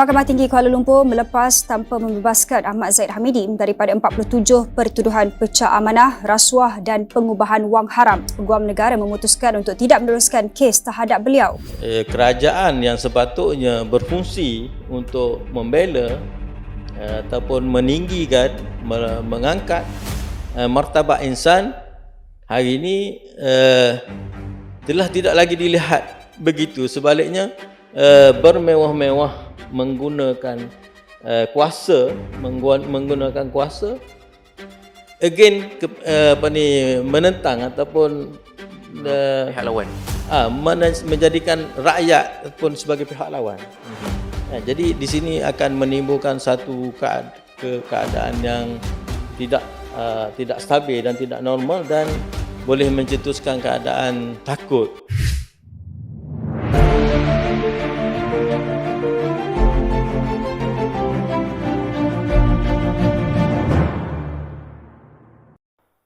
Mahkamah Tinggi Kuala Lumpur melepas tanpa membebaskan Ahmad Zahid Hamidi daripada 47 pertuduhan pecah amanah, rasuah dan pengubahan wang haram. Peguam negara memutuskan untuk tidak meneruskan kes terhadap beliau. Kerajaan yang sepatutnya berfungsi untuk membela ataupun meninggikan, mengangkat martabat insan, hari ini telah tidak lagi dilihat begitu. Sebaliknya bermewah-mewah menggunakan kuasa, menggunakan kuasa again menentang ataupun pihak lawan, menjadikan rakyat pun sebagai pihak lawan. Jadi di sini akan menimbulkan satu keadaan yang tidak stabil dan tidak normal dan boleh mencetuskan keadaan takut.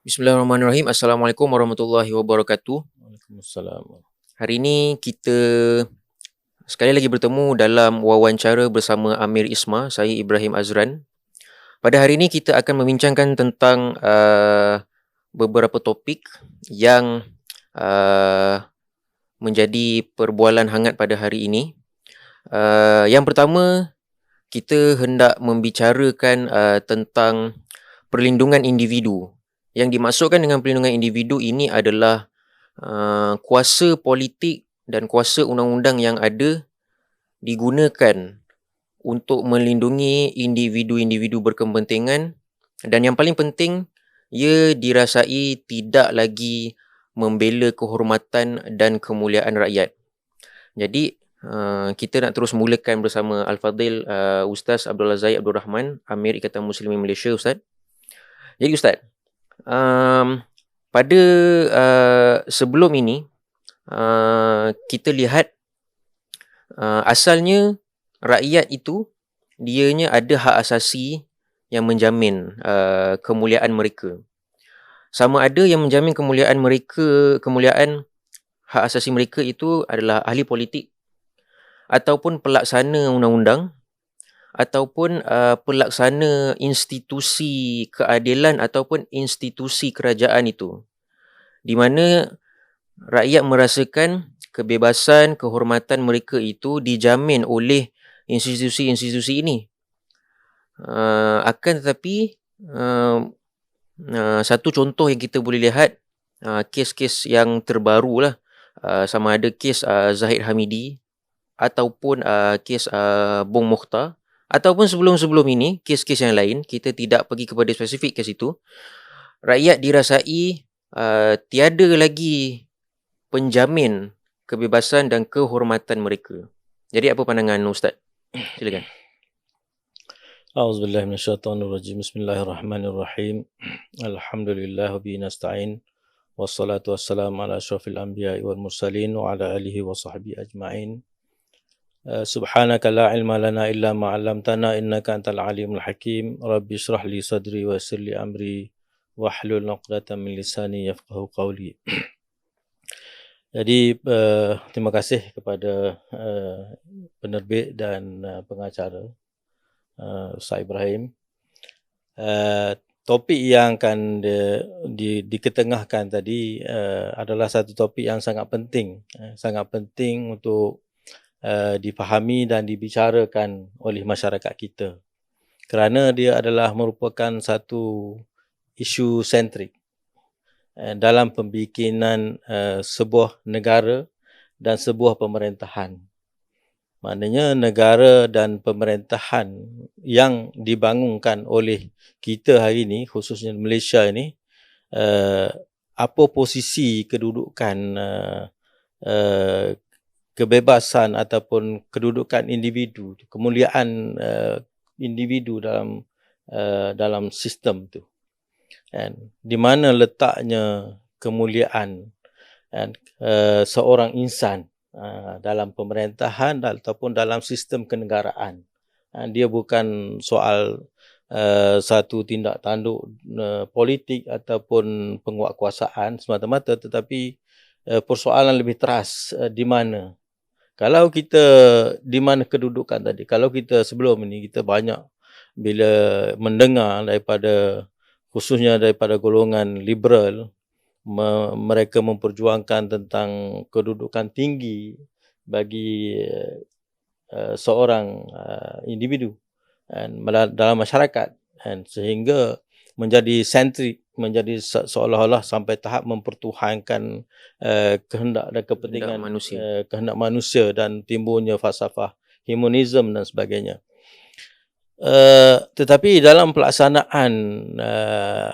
Bismillahirrahmanirrahim. Assalamualaikum warahmatullahi wabarakatuh. Waalaikumsalam. Hari ini kita sekali lagi bertemu dalam wawancara bersama Amir Isma, saya Ibrahim Azran. Pada hari ini kita akan membincangkan tentang beberapa topik yang menjadi perbualan hangat pada hari ini. Yang pertama, kita hendak membicarakan tentang perlindungan individu. Yang dimaksudkan dengan perlindungan individu ini adalah kuasa politik dan kuasa undang-undang yang ada digunakan untuk melindungi individu-individu berkepentingan, dan yang paling penting, ia dirasai tidak lagi membela kehormatan dan kemuliaan rakyat. Jadi kita nak terus mulakan bersama Al-Fadhil Ustaz Abdullah Zahid Abdul Rahman, Amir Ikatan Muslimin Malaysia. Ustaz, jadi Ustaz, pada sebelum ini kita lihat asalnya rakyat itu dianya ada hak asasi yang menjamin kemuliaan mereka. Sama ada yang menjamin kemuliaan hak asasi mereka itu adalah ahli politik ataupun pelaksana undang-undang ataupun pelaksana institusi keadilan ataupun institusi kerajaan itu, di mana rakyat merasakan kebebasan, kehormatan mereka itu dijamin oleh institusi-institusi ini. Akan tetapi satu contoh yang kita boleh lihat, kes-kes yang terbaru lah, sama ada kes Zahid Hamidi ataupun kes Bong Mokhtar, ataupun sebelum-sebelum ini kes-kes yang lain, kita tidak pergi kepada spesifik kes itu. Rakyat dirasai tiada lagi penjamin kebebasan dan kehormatan mereka. Jadi apa pandangan Ustaz? Silakan. A'udzubillahi minasyaitonirrajim. Bismillahirrahmanirrahim. Alhamdulillah wa bihi nasta'in. Wassalatu wassalamu ala asyrafil anbiya'i wal mursalin wa ala alihi wa sahbihi ajma'in. Subhanaka la ilma lana illa ma 'allamtana innaka antal alimul hakim. Rabbi shrah li sadri wa yassir li amri wahlul 'uqdatam min lisani yafqahu qawli. Jadi terima kasih kepada penerbit dan pengacara Ustaz Ibrahim. Topik yang akan diketengahkan tadi adalah satu topik yang sangat penting untuk difahami dan dibicarakan oleh masyarakat kita, kerana dia adalah merupakan satu isu sentrik dalam pembikinan sebuah negara dan sebuah pemerintahan. Maknanya negara dan pemerintahan yang dibangunkan oleh kita hari ini, khususnya Malaysia ini, apa posisi kedudukan kebebasan ataupun kedudukan individu, kemuliaan individu dalam sistem tu, dan di mana letaknya kemuliaan seorang insan dalam pemerintahan ataupun dalam sistem kenegaraan. Dia bukan soal satu tindak tanduk politik ataupun penguatkuasaan semata-mata, tetapi persoalan lebih teras, di mana Kalau kita di mana kedudukan tadi, kalau kita sebelum ini kita banyak bila mendengar daripada khususnya daripada golongan liberal, mereka memperjuangkan tentang kedudukan tinggi bagi seorang individu dalam masyarakat, sehingga menjadi sentrik, menjadi seolah-olah sampai tahap mempertuhankan kehendak dan kepentingan kehendak manusia dan timbulnya falsafah humanism dan sebagainya. Tetapi dalam pelaksanaan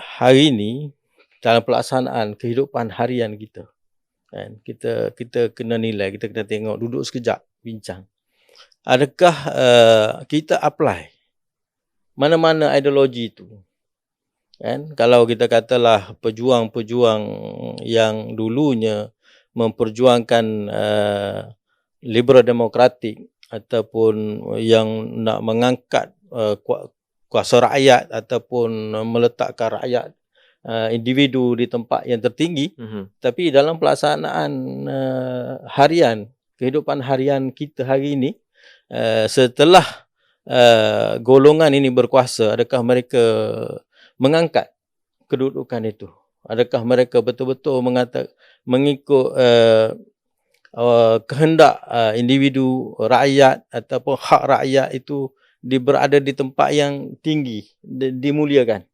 hari ini, dalam pelaksanaan kehidupan harian kita, kita kena nilai, kita kena tengok, duduk sekejap, bincang. Adakah kita apply mana-mana ideologi itu? Kalau kita katalah pejuang-pejuang yang dulunya memperjuangkan liberal demokratik ataupun yang nak mengangkat kuasa rakyat ataupun meletakkan rakyat individu di tempat yang tertinggi, tapi dalam pelaksanaan harian, kehidupan harian kita hari ini, setelah golongan ini berkuasa, adakah mereka mengangkat kedudukan itu? Adakah mereka betul-betul mengikut kehendak individu rakyat ataupun hak rakyat itu berada di tempat yang tinggi, dimuliakan?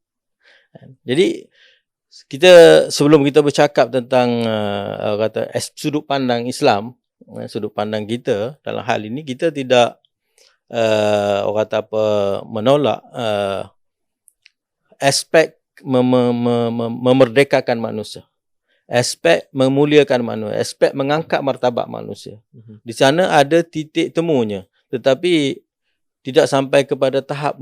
Jadi kita sebelum kita bercakap tentang sudut pandang Islam, sudut pandang kita dalam hal ini, kita tidak menolak aspek memerdekakan manusia, aspek memuliakan manusia, aspek mengangkat martabat manusia. Di sana ada titik temunya, tetapi tidak sampai kepada tahap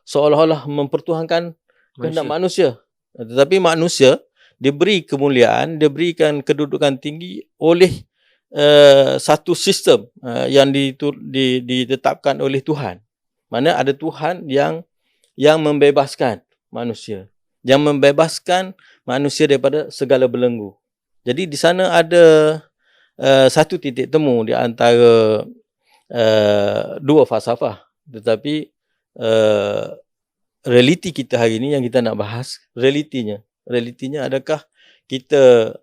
seolah-olah mempertuhankan kehendak manusia. Tetapi manusia diberi kemuliaan, diberikan kedudukan tinggi oleh satu sistem yang ditetapkan oleh Tuhan. Mana ada Tuhan yang membebaskan manusia, yang membebaskan manusia daripada segala belenggu. Jadi di sana ada satu titik temu di antara dua falsafah. Tetapi realiti kita hari ini yang kita nak bahas, realitinya adakah kita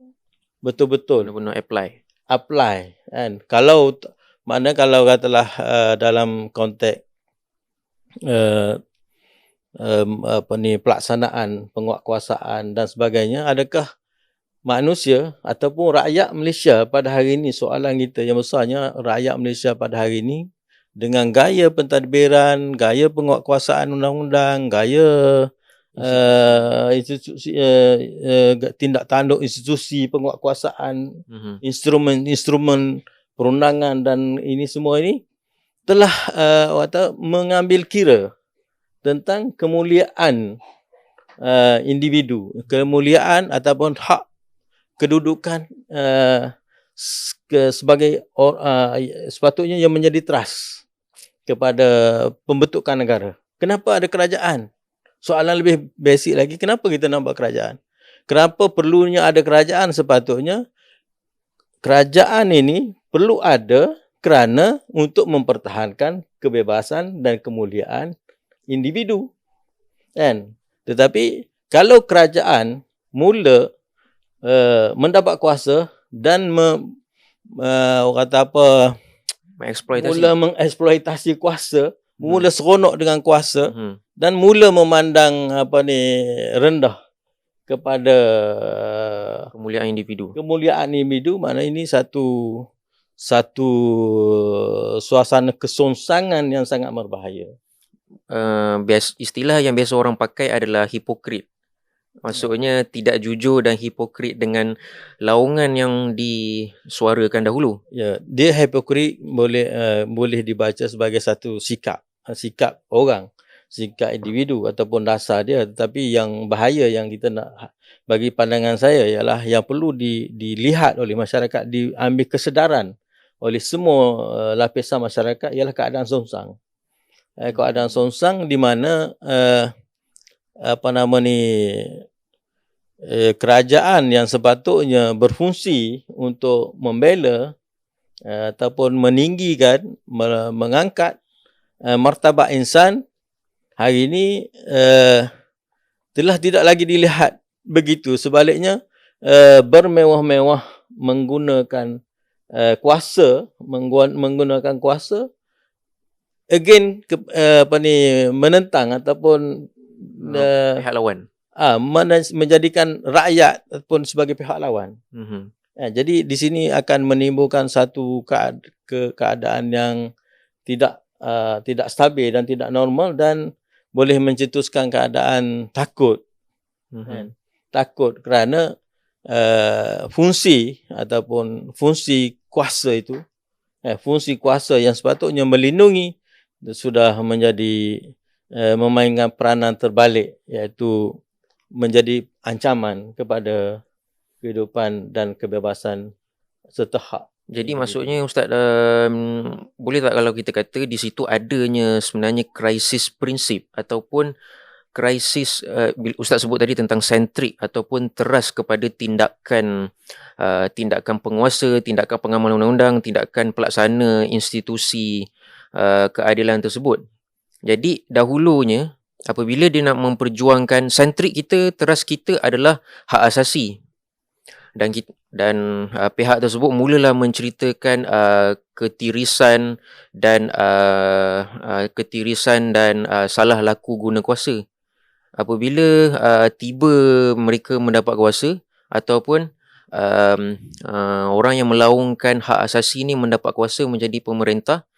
betul-betul benar-benar apply, kan? Kalau katalah dalam konteks pelaksanaan penguatkuasaan dan sebagainya, adakah manusia ataupun rakyat Malaysia pada hari ini, soalan kita yang besarnya, rakyat Malaysia pada hari ini dengan gaya pentadbiran, gaya penguatkuasaan undang-undang, gaya institusi tindak tanduk institusi penguatkuasaan, instrumen perundangan dan ini semua ini telah mengambil kira tentang kemuliaan individu, kemuliaan ataupun hak kedudukan sebagai sepatutnya yang menjadi trust kepada pembentukan negara. Kenapa ada kerajaan? Soalan lebih basic lagi, kenapa kita nak buat kerajaan? Kenapa perlunya ada kerajaan? Sepatutnya kerajaan ini perlu ada kerana untuk mempertahankan kebebasan dan kemuliaan individu, kan? Tetapi kalau kerajaan mula mendapat kuasa dan mengeksploitasi kuasa, mula seronok dengan kuasa, dan mula memandang rendah kepada kemuliaan individu. Mana ini satu suasana kesonsangan yang sangat berbahaya. Istilah yang biasa orang pakai adalah hipokrit. Maksudnya tidak jujur dan hipokrit dengan laungan yang disuarakan dahulu. Ya, dia hipokrit boleh dibaca sebagai satu sikap orang, sikap individu ataupun dasar dia. Tetapi yang bahaya yang kita nak bagi pandangan saya ialah yang perlu dilihat oleh masyarakat, diambil kesedaran oleh semua lapisan masyarakat ialah keadaan songsang. Keadaan songsang di mana kerajaan yang sepatutnya berfungsi untuk membela ataupun meninggikan, mengangkat martabat insan, hari ini telah tidak lagi dilihat begitu. Sebaliknya bermewah-mewah menggunakan kuasa, menggunakan kuasa again menentang ataupun pihak lawan. menjadikan rakyat ataupun sebagai pihak lawan. Jadi di sini akan menimbulkan satu keadaan yang tidak stabil dan tidak normal, dan boleh mencetuskan keadaan takut. Takut kerana fungsi ataupun fungsi kuasa itu, fungsi kuasa yang sepatutnya melindungi sudah menjadi memainkan peranan terbalik, iaitu menjadi ancaman kepada kehidupan dan kebebasan serta hak. Jadi maksudnya Ustaz, boleh tak kalau kita kata di situ adanya sebenarnya krisis prinsip ataupun krisis, Ustaz sebut tadi tentang sentrik ataupun teras kepada tindakan penguasa, tindakan pengamal undang-undang, tindakan pelaksana institusi keadilan tersebut. Jadi dahulunya apabila dia nak memperjuangkan sentrik kita, teras kita adalah hak asasi, dan pihak tersebut mulalah menceritakan ketirisan dan salah laku guna kuasa. Apabila tiba mereka mendapat kuasa ataupun orang yang melaungkan hak asasi ni mendapat kuasa menjadi pemerintah,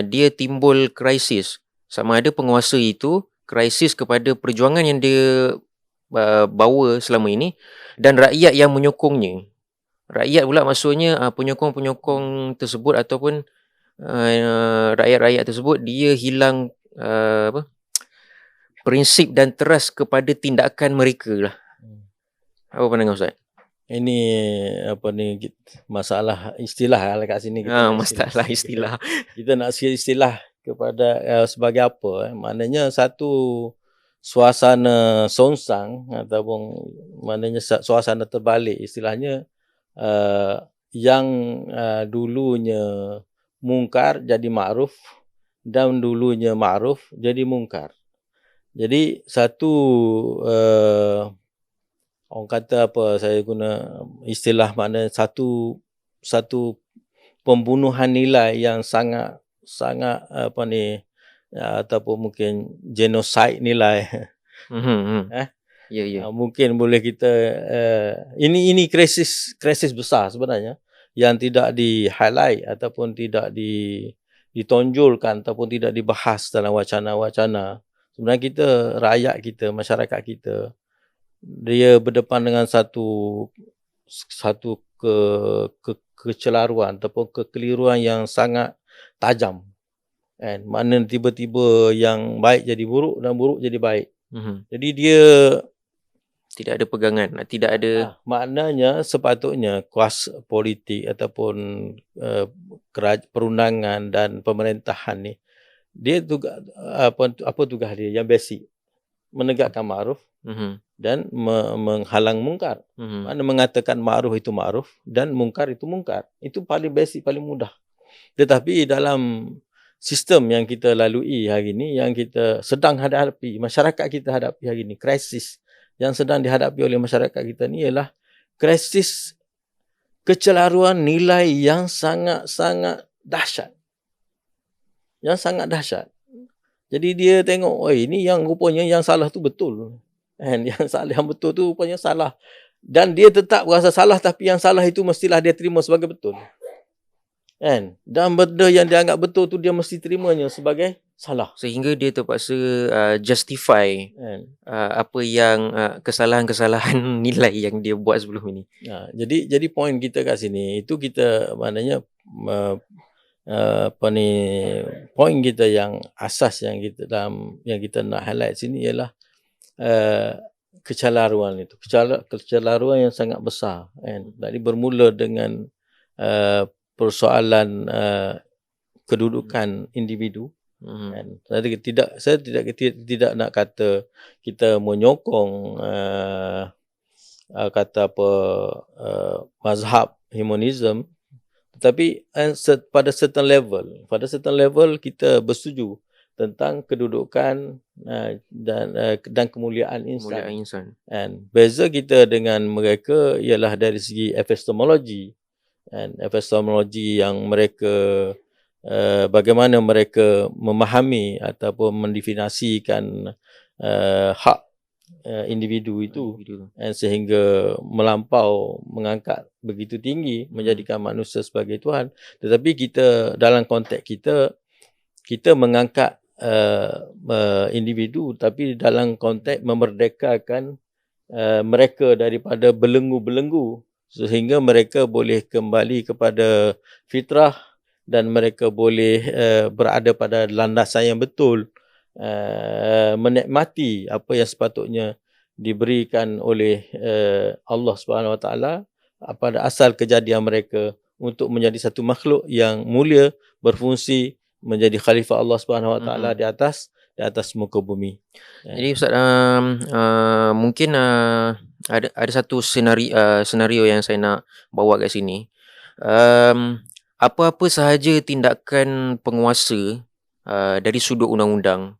dia timbul krisis. Sama ada penguasa itu krisis kepada perjuangan yang dia bawa selama ini, dan rakyat yang menyokongnya. Rakyat pula maksudnya penyokong-penyokong tersebut ataupun rakyat-rakyat tersebut, dia hilang prinsip dan teras kepada tindakan mereka lah. Apa pandangan Ustaz? Ini masalah istilah kat sini. Masalah istilah. Kita nak istilah kepada sebagai apa? Maknanya satu suasana songsang ataupun maknanya suasana terbalik, istilahnya yang dulunya mungkar jadi ma'ruf dan dulunya ma'ruf jadi mungkar. Jadi satu orang kata apa, saya guna istilah makna satu pembunuhan nilai yang sangat ataupun mungkin genocide nilai. Mungkin boleh kita ini krisis besar sebenarnya yang tidak di-highlight ataupun tidak ditonjolkan ataupun tidak dibahas dalam wacana-wacana. Sebenarnya kita, rakyat kita, masyarakat kita, dia berdepan dengan satu kecelaruan ataupun kekeliruan yang sangat tajam. Mana tiba-tiba yang baik jadi buruk dan buruk jadi baik. Jadi dia tidak ada pegangan, tidak ada. Maknanya sepatutnya kuasa politik ataupun perundangan dan pemerintahan ni, dia apa tugas dia yang basic? Menegakkan ma'ruf dan menghalang mungkar. Mana mengatakan ma'ruf itu ma'ruf dan mungkar itu mungkar. Itu paling basic, paling mudah. Tetapi dalam sistem yang kita lalui hari ini, yang kita sedang hadapi, masyarakat kita hadapi hari ini, krisis yang sedang dihadapi oleh masyarakat kita ni ialah krisis kecelaruan nilai yang sangat-sangat dahsyat. Yang sangat dahsyat. Jadi dia tengok, ini yang rupanya yang salah tu betul. Yang betul tu rupanya salah. Dan dia tetap rasa salah, tapi yang salah itu mestilah dia terima sebagai betul. Dan benda yang dia anggap betul tu dia mesti terimanya sebagai salah. Sehingga dia terpaksa justify apa yang kesalahan-kesalahan nilai yang dia buat sebelum ini. Jadi poin kita kat sini itu kita maknanya poin kita yang asas yang kita nak highlight sini ialah kecelaruan itu. Kecelaruan yang sangat besar. Jadi bermula dengan persoalan kedudukan individu. Saya tidak nak kata kita menyokong kata apa mazhab humanism, tetapi pada certain level kita bersetuju tentang kedudukan dan kemuliaan insan. And beza kita dengan mereka ialah dari segi epistemologi, and epistemologi yang mereka bagaimana mereka memahami ataupun mendefinisikan hak individu itu, and sehingga melampau mengangkat begitu tinggi menjadikan manusia sebagai Tuhan. Tetapi kita dalam konteks kita mengangkat individu, tapi dalam konteks memerdekakan mereka daripada belenggu-belenggu sehingga mereka boleh kembali kepada fitrah dan mereka boleh berada pada landasan yang betul, menikmati apa yang sepatutnya diberikan oleh Allah Subhanahu Wa Taala pada asal kejadian mereka untuk menjadi satu makhluk yang mulia, berfungsi menjadi khalifah Allah Subhanahu Wa Taala di atas muka bumi. Jadi Ustaz, mungkin ada satu senario yang saya nak bawa kat sini. Apa-apa sahaja tindakan penguasa dari sudut undang-undang,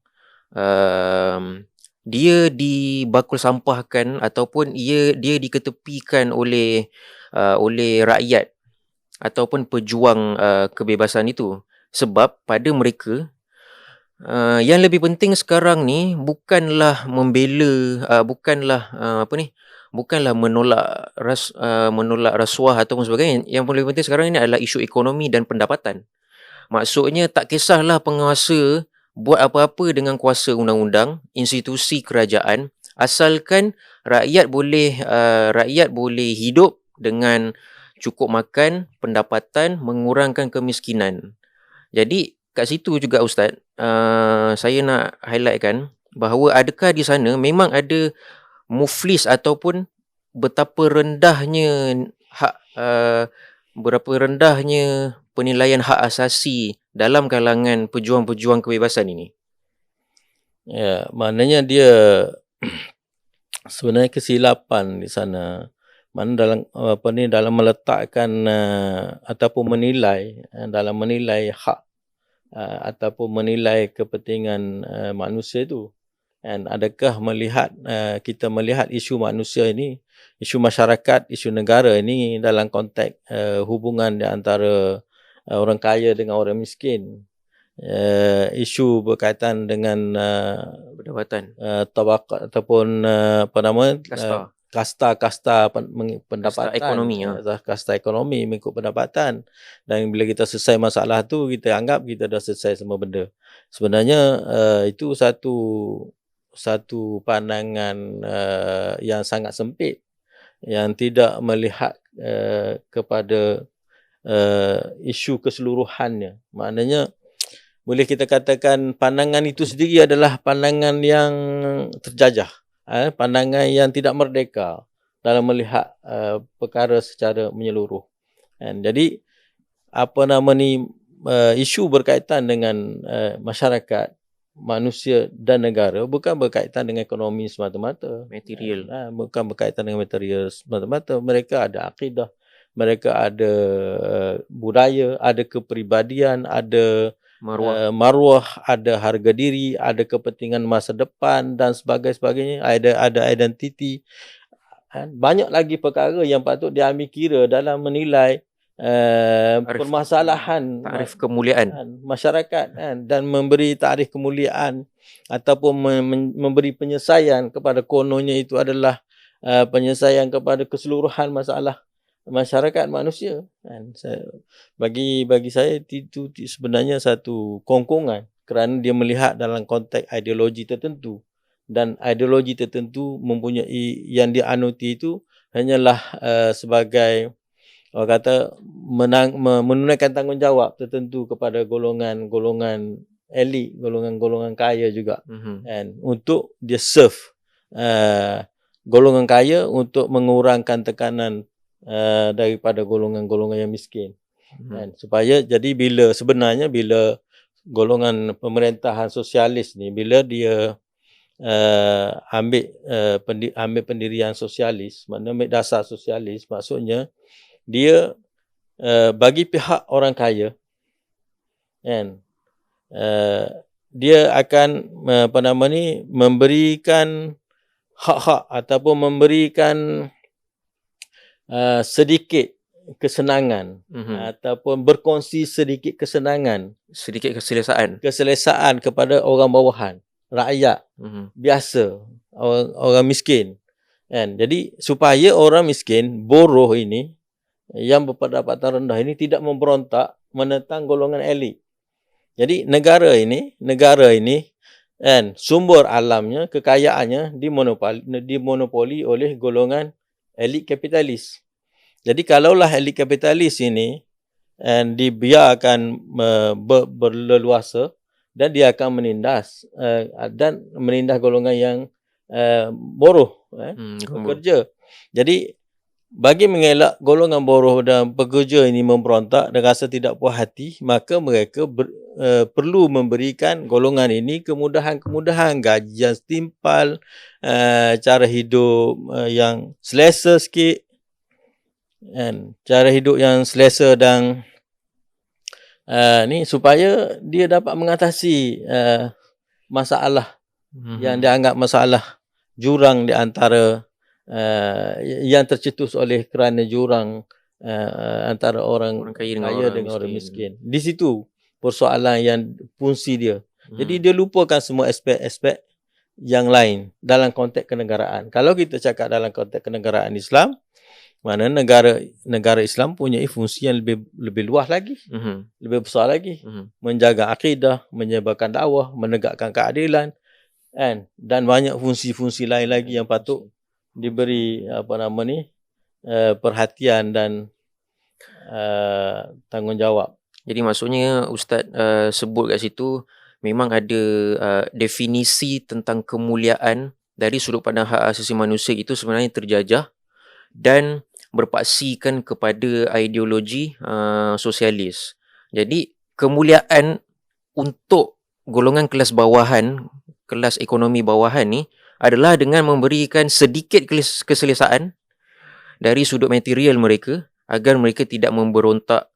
dia dibakul sampahkan ataupun dia diketepikan oleh rakyat ataupun pejuang kebebasan itu. Sebab pada mereka yang lebih penting sekarang ni bukanlah membela, bukanlah menolak rasuah ataupun sebagainya. Yang paling penting sekarang ini adalah isu ekonomi dan pendapatan. Maksudnya tak kisahlah penguasa buat apa-apa dengan kuasa undang-undang, institusi kerajaan, asalkan rakyat boleh hidup dengan cukup makan, pendapatan, mengurangkan kemiskinan. Jadi kat situ juga Ustaz, saya nak highlightkan bahawa adakah di sana memang ada muflis ataupun betapa rendahnya penilaian hak asasi dalam kalangan pejuang-pejuang kebebasan ini. Ya, maknanya dia sebenarnya kesilapan di sana. Mana dalam meletakkan ataupun menilai hak ataupun menilai kepentingan manusia itu. Dan adakah kita melihat isu manusia ini, isu masyarakat, isu negara ini dalam konteks hubungan di antara orang kaya dengan orang miskin, isu berkaitan dengan Pendapatan, tabaqat ataupun kasta pendapatan, kasta ekonomi mengikut pendapatan. Dan bila kita selesai masalah tu, kita anggap kita dah selesai semua benda. Sebenarnya itu satu pandangan yang sangat sempit, yang tidak melihat kepada isu keseluruhannya. Maknanya boleh kita katakan pandangan itu sendiri adalah pandangan yang terjajah, pandangan yang tidak merdeka dalam melihat perkara secara menyeluruh. Jadi isu berkaitan dengan masyarakat, manusia dan negara bukan berkaitan dengan ekonomi semata-mata, material. Bukan berkaitan dengan material semata-mata. Mereka ada akidah, mereka ada budaya, ada kepribadian, ada maruah, ada harga diri, ada kepentingan masa depan dan sebagainya, ada identiti. Banyak lagi perkara yang patut diambil kira dalam menilai permasalahan tarikh kemuliaan masyarakat, dan memberi tarikh kemuliaan ataupun memberi penyelesaian kepada kononnya itu adalah penyelesaian kepada keseluruhan masalah masyarakat manusia. Bagi saya itu sebenarnya satu kongkongan kerana dia melihat dalam konteks ideologi tertentu, dan ideologi tertentu mempunyai yang dianuti itu hanyalah sebagai orang kata menunaikan tanggungjawab tertentu kepada golongan elit, golongan kaya juga, untuk dia serve golongan kaya untuk mengurangkan tekanan daripada golongan-golongan yang miskin. Supaya jadi bila golongan pemerintahan sosialis ni, bila dia ambil pendirian sosialis, maknanya ambil dasar sosialis, maksudnya dia bagi pihak orang kaya, kan, dia akan memberikan hak-hak ataupun memberikan sedikit kesenangan ataupun berkongsi sedikit kesenangan, Sedikit keselesaan. kepada orang bawahan, rakyat biasa, orang miskin, kan. Jadi supaya orang miskin, buruh ini yang berpendapatan rendah ini tidak memberontak menentang golongan elit. Jadi negara ini kan, sumber alamnya, kekayaannya dimonopoli oleh golongan elit kapitalis. Jadi kalaulah elit kapitalis ini dibiarkan berleluasa, dan dia akan menindas golongan yang buruh, pekerja. Jadi bagi mengelak golongan buruh dan pekerja ini memberontak dan rasa tidak puas hati, maka mereka perlu memberikan golongan ini kemudahan-kemudahan, gaji yang setimpal, cara hidup yang selesa sikit, kan, cara hidup yang selesa dan ni supaya dia dapat mengatasi masalah yang dianggap masalah jurang di antara yang tercetus oleh kerana jurang antara orang kaya dengan orang miskin. Di situ persoalan yang fungsi dia. Jadi dia lupakan semua aspek-aspek yang lain dalam konteks kenegaraan. Kalau kita cakap dalam konteks kenegaraan Islam, mana negara Islam punya fungsi yang lebih luas lagi, lebih besar lagi, menjaga akidah, menyebarkan dakwah, menegakkan keadilan, kan, dan banyak fungsi-fungsi lain lagi yang patut diberi perhatian dan tanggungjawab. Jadi maksudnya Ustaz sebut kat situ memang ada definisi tentang kemuliaan dari sudut pandang hak asasi manusia itu sebenarnya terjajah dan berpaksikan kepada ideologi sosialis. Jadi kemuliaan untuk golongan kelas bawahan, kelas ekonomi bawahan ni adalah dengan memberikan sedikit keselesaan dari sudut material mereka agar mereka tidak memberontak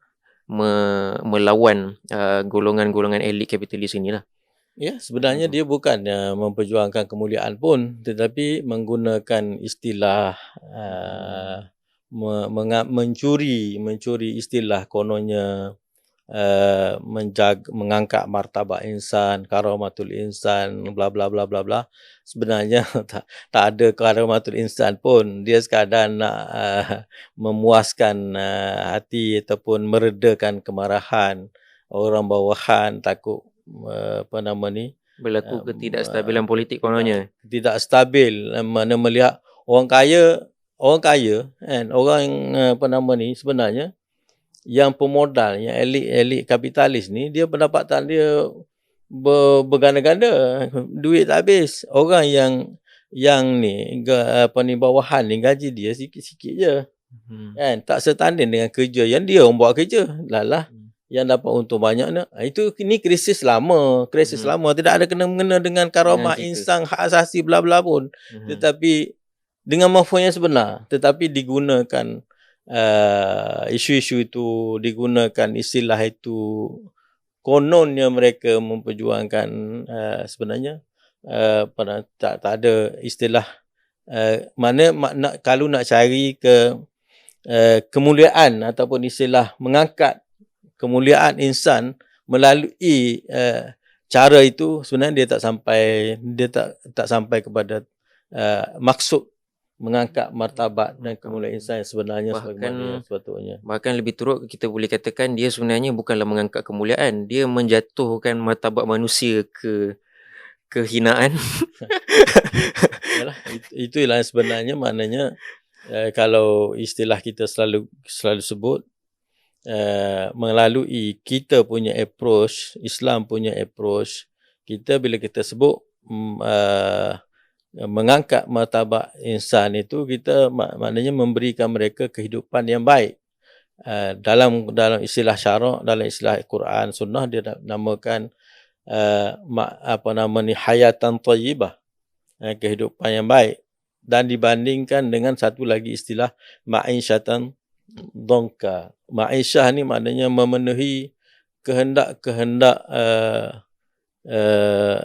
melawan golongan-golongan elit kapitalis inilah. Ya, sebenarnya dia bukan memperjuangkan kemuliaan pun, tetapi menggunakan istilah mencuri istilah kononnya mengangkat martabat insan, karamatul insan, bla bla bla bla bla. Sebenarnya tak ada karamatul insan pun. Dia sekadar nak memuaskan hati ataupun meredakan kemarahan orang bawahan, takut berlaku ketidakstabilan politik kononnya. Tidak stabil, mana melihat orang kaya kan, orang sebenarnya yang pemodal, yang elit kapitalis ni, dia pendapatan dia berganda-ganda, duit tak habis. Orang yang bawahan ni gaji dia sikit-sikit je, kan, tak setanding dengan kerja yang dia orang buat kerja. Lalah yang dapat untung banyak nak. Ini krisis lama, tidak ada kena-mengena dengan karamah insan, hak asasi bla bla pun. Tetapi dengan mafhum yang sebenar, tetapi digunakan isu-isu itu, digunakan istilah itu, kononnya mereka memperjuangkan sebenarnya tak ada istilah kalau nak cari ke kemuliaan ataupun istilah mengangkat kemuliaan insan melalui cara itu, sebenarnya dia tak sampai kepada maksud mengangkat martabat dan kemuliaan insan yang sebenarnya sebagaimana sepatutnya. Bahkan lebih teruk kita boleh katakan dia sebenarnya bukanlah mengangkat kemuliaan, dia menjatuhkan martabat manusia ke kehinaan. Yalah, itulah sebenarnya maknanya kalau istilah kita selalu sebut melalui kita punya approach, Islam punya approach, kita bila kita sebut mengangkat martabat insan itu, kita maknanya memberikan mereka kehidupan yang baik. Dalam istilah syarak, dalam istilah Quran Sunnah, dia namakan hayatan thayyibah, kehidupan yang baik, dan dibandingkan dengan satu lagi istilah ma'isyatan dongka. Ma'isyah ni maknanya memenuhi kehendak-kehendak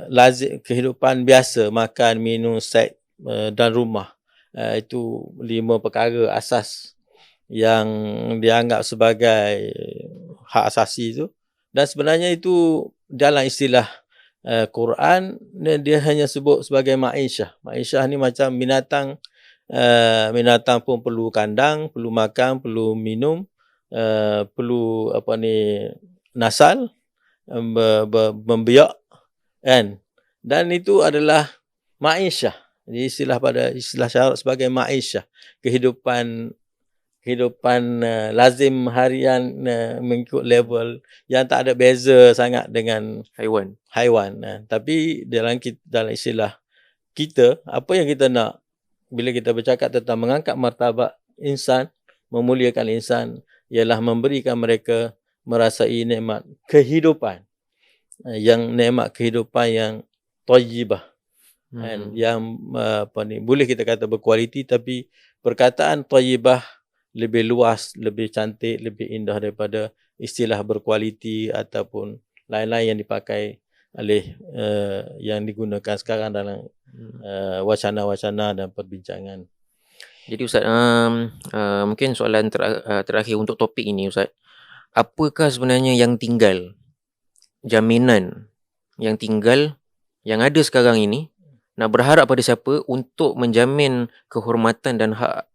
lazim kehidupan biasa, makan, minum, seks dan rumah. Itu 5 perkara asas yang dianggap sebagai hak asasi itu, dan sebenarnya itu dalam istilah Quran dia hanya sebut sebagai ma'isyah. Ma'isyah ni macam binatang, binatang pun perlu kandang, perlu makan, perlu minum, perlu nasal, membiak, kan, dan itu adalah ma'isyah. Jadi istilah syarak sebagai ma'isyah, kehidupan lazim harian mengikut level yang tak ada beza sangat dengan haiwan. Tapi dalam istilah kita, apa yang kita nak bila kita bercakap tentang mengangkat martabat insan, memuliakan insan, ialah memberikan mereka merasai nikmat kehidupan, yang nikmat kehidupan yang thayyibah, kan, yang boleh kita kata berkualiti, tapi perkataan thayyibah lebih luas, lebih cantik, lebih indah daripada istilah berkualiti ataupun lain-lain yang dipakai oleh yang digunakan sekarang dalam wacana-wacana dan perbincangan. Jadi Ustaz, mungkin soalan terakhir untuk topik ini Ustaz. Apakah sebenarnya yang tinggal, jaminan yang tinggal yang ada sekarang ini, nak berharap pada siapa untuk menjamin kehormatan dan hak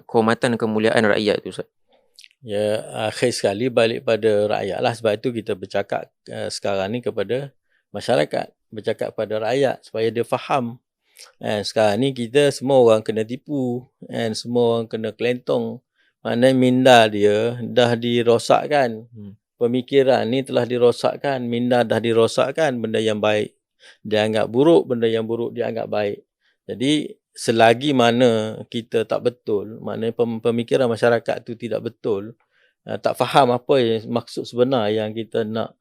kehormatan kemuliaan rakyat tu Ustaz? Ya, akhir sekali balik pada rakyat lah. Sebab itu kita bercakap sekarang ni kepada masyarakat, bercakap pada rakyat supaya dia faham. Sekarang ni kita semua orang kena tipu, semua orang kena kelentong. Maknanya minda dia dah dirosakkan. Pemikiran ni telah dirosakkan, minda dah dirosakkan. Benda yang baik dianggap buruk, benda yang buruk dianggap baik. Jadi selagi mana kita tak betul, maknanya pemikiran masyarakat tu tidak betul, tak faham apa yang maksud sebenar yang kita nak,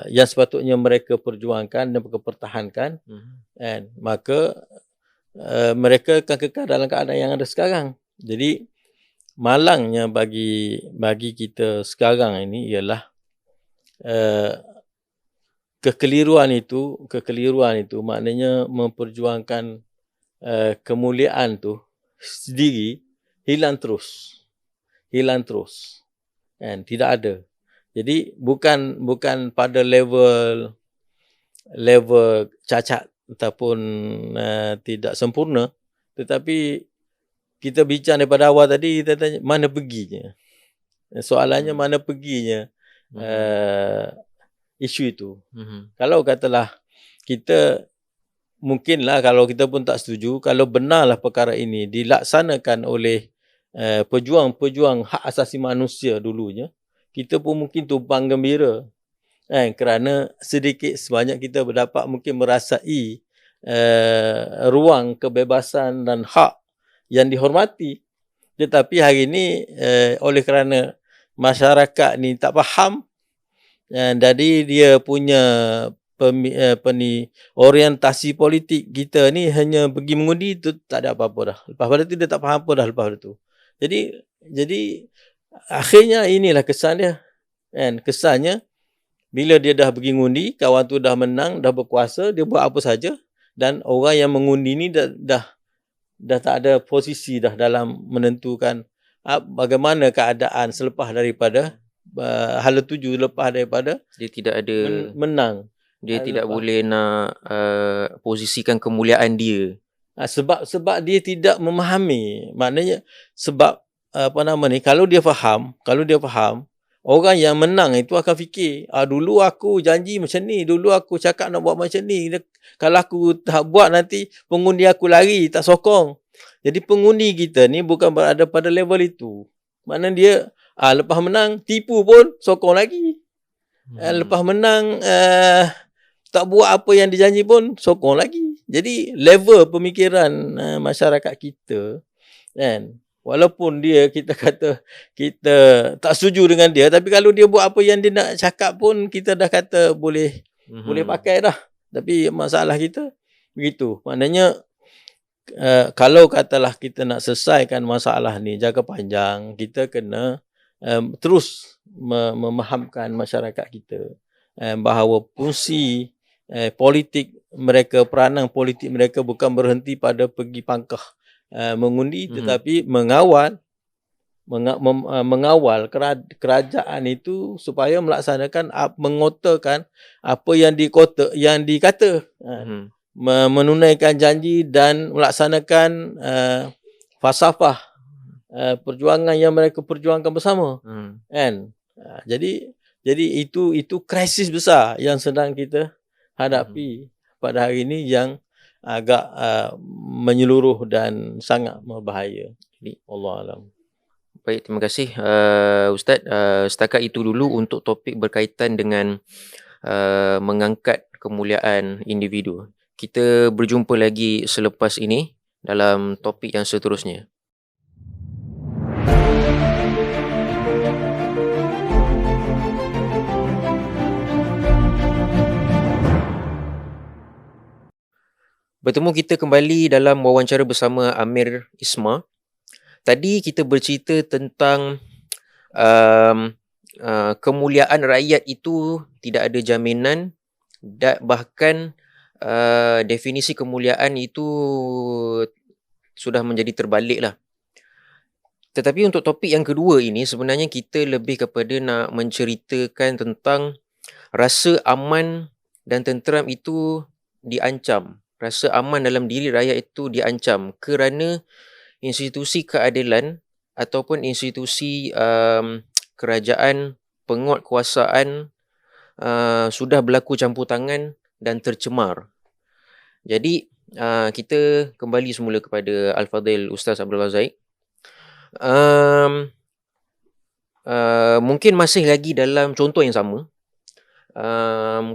yang sepatutnya mereka perjuangkan dan mereka pertahankan, maka mereka akan kekal dalam keadaan yang ada sekarang. Jadi malangnya bagi kita sekarang ini ialah kekeliruan itu maknanya memperjuangkan kemuliaan tu sendiri hilang terus, kan, tidak ada. Jadi bukan pada level cacat ataupun tidak sempurna, tetapi kita bincang daripada awal tadi, kita tanya mana perginya. Soalannya mana perginya isu itu. Kalau katalah kita, mungkinlah kalau kita pun tak setuju, kalau benarlah perkara ini dilaksanakan oleh pejuang-pejuang hak asasi manusia dulunya, kita pun mungkin tumpang gembira, kerana sedikit sebanyak kita berdapat mungkin merasai ruang kebebasan dan hak yang dihormati. Tetapi hari ini oleh kerana masyarakat ni tak faham, jadi dia punya orientasi politik kita ni hanya pergi mengundi, tu tak ada apa-apa dah. Lepas pada tu dia tak faham apa dah lepas pada tu. Jadi akhirnya inilah kesan dia. Kan, kesannya bila dia dah pergi mengundi, kawan tu dah menang, dah berkuasa, dia buat apa saja, dan orang yang mengundi ni dah tak ada posisi dah dalam menentukan bagaimana keadaan selepas daripada hala tuju, lepas daripada dia tidak ada menang. Dia tidak boleh nak posisikan kemuliaan dia. Sebab dia tidak memahami. Maknanya sebab kalau dia faham, orang yang menang itu akan fikir, dulu aku janji macam ni, dulu aku cakap nak buat macam ni. Kalau aku tak buat, nanti pengundi aku lari, tak sokong. Jadi pengundi kita ni bukan berada pada level itu. Maknanya dia lepas menang, tipu pun sokong lagi. Lepas menang tak buat apa yang dijanji pun sokong lagi. Jadi level pemikiran masyarakat kita, kan, walaupun kita kata kita tak setuju dengan dia, tapi kalau dia buat apa yang dia nak cakap pun kita dah kata boleh pakai dah. Tapi masalah kita begitu. Maknanya kalau katalah kita nak selesaikan masalah ni jangka panjang, kita kena terus memahamkan masyarakat kita bahawa fungsi politik mereka, peranan politik mereka bukan berhenti pada pergi pangkah mengundi, tetapi mengawal kerajaan itu supaya melaksanakan mengotakan apa yang dikata, menunaikan janji dan melaksanakan falsafah perjuangan yang mereka perjuangkan bersama, kan? Jadi itu krisis besar yang sedang kita hadapi pada hari ini yang agak menyeluruh dan sangat berbahaya. Jadi Allah alam. Baik, terima kasih Ustaz. Setakat itu dulu untuk topik berkaitan dengan mengangkat kemuliaan individu. Kita berjumpa lagi selepas ini dalam topik yang seterusnya. Bertemu kita kembali dalam wawancara bersama Amir Isma. Tadi kita bercerita tentang kemuliaan rakyat itu tidak ada jaminan, dan bahkan definisi kemuliaan itu sudah menjadi terbalik lah. Tetapi untuk topik yang kedua ini sebenarnya kita lebih kepada nak menceritakan tentang rasa aman dan tenteram itu diancam. Rasa aman dalam diri rakyat itu diancam kerana institusi keadilan ataupun institusi kerajaan, penguatkuasaan sudah berlaku campur tangan dan tercemar. Jadi kita kembali semula kepada Al-Fadhil Ustaz Abdul Razak. Mungkin masih lagi dalam contoh yang sama.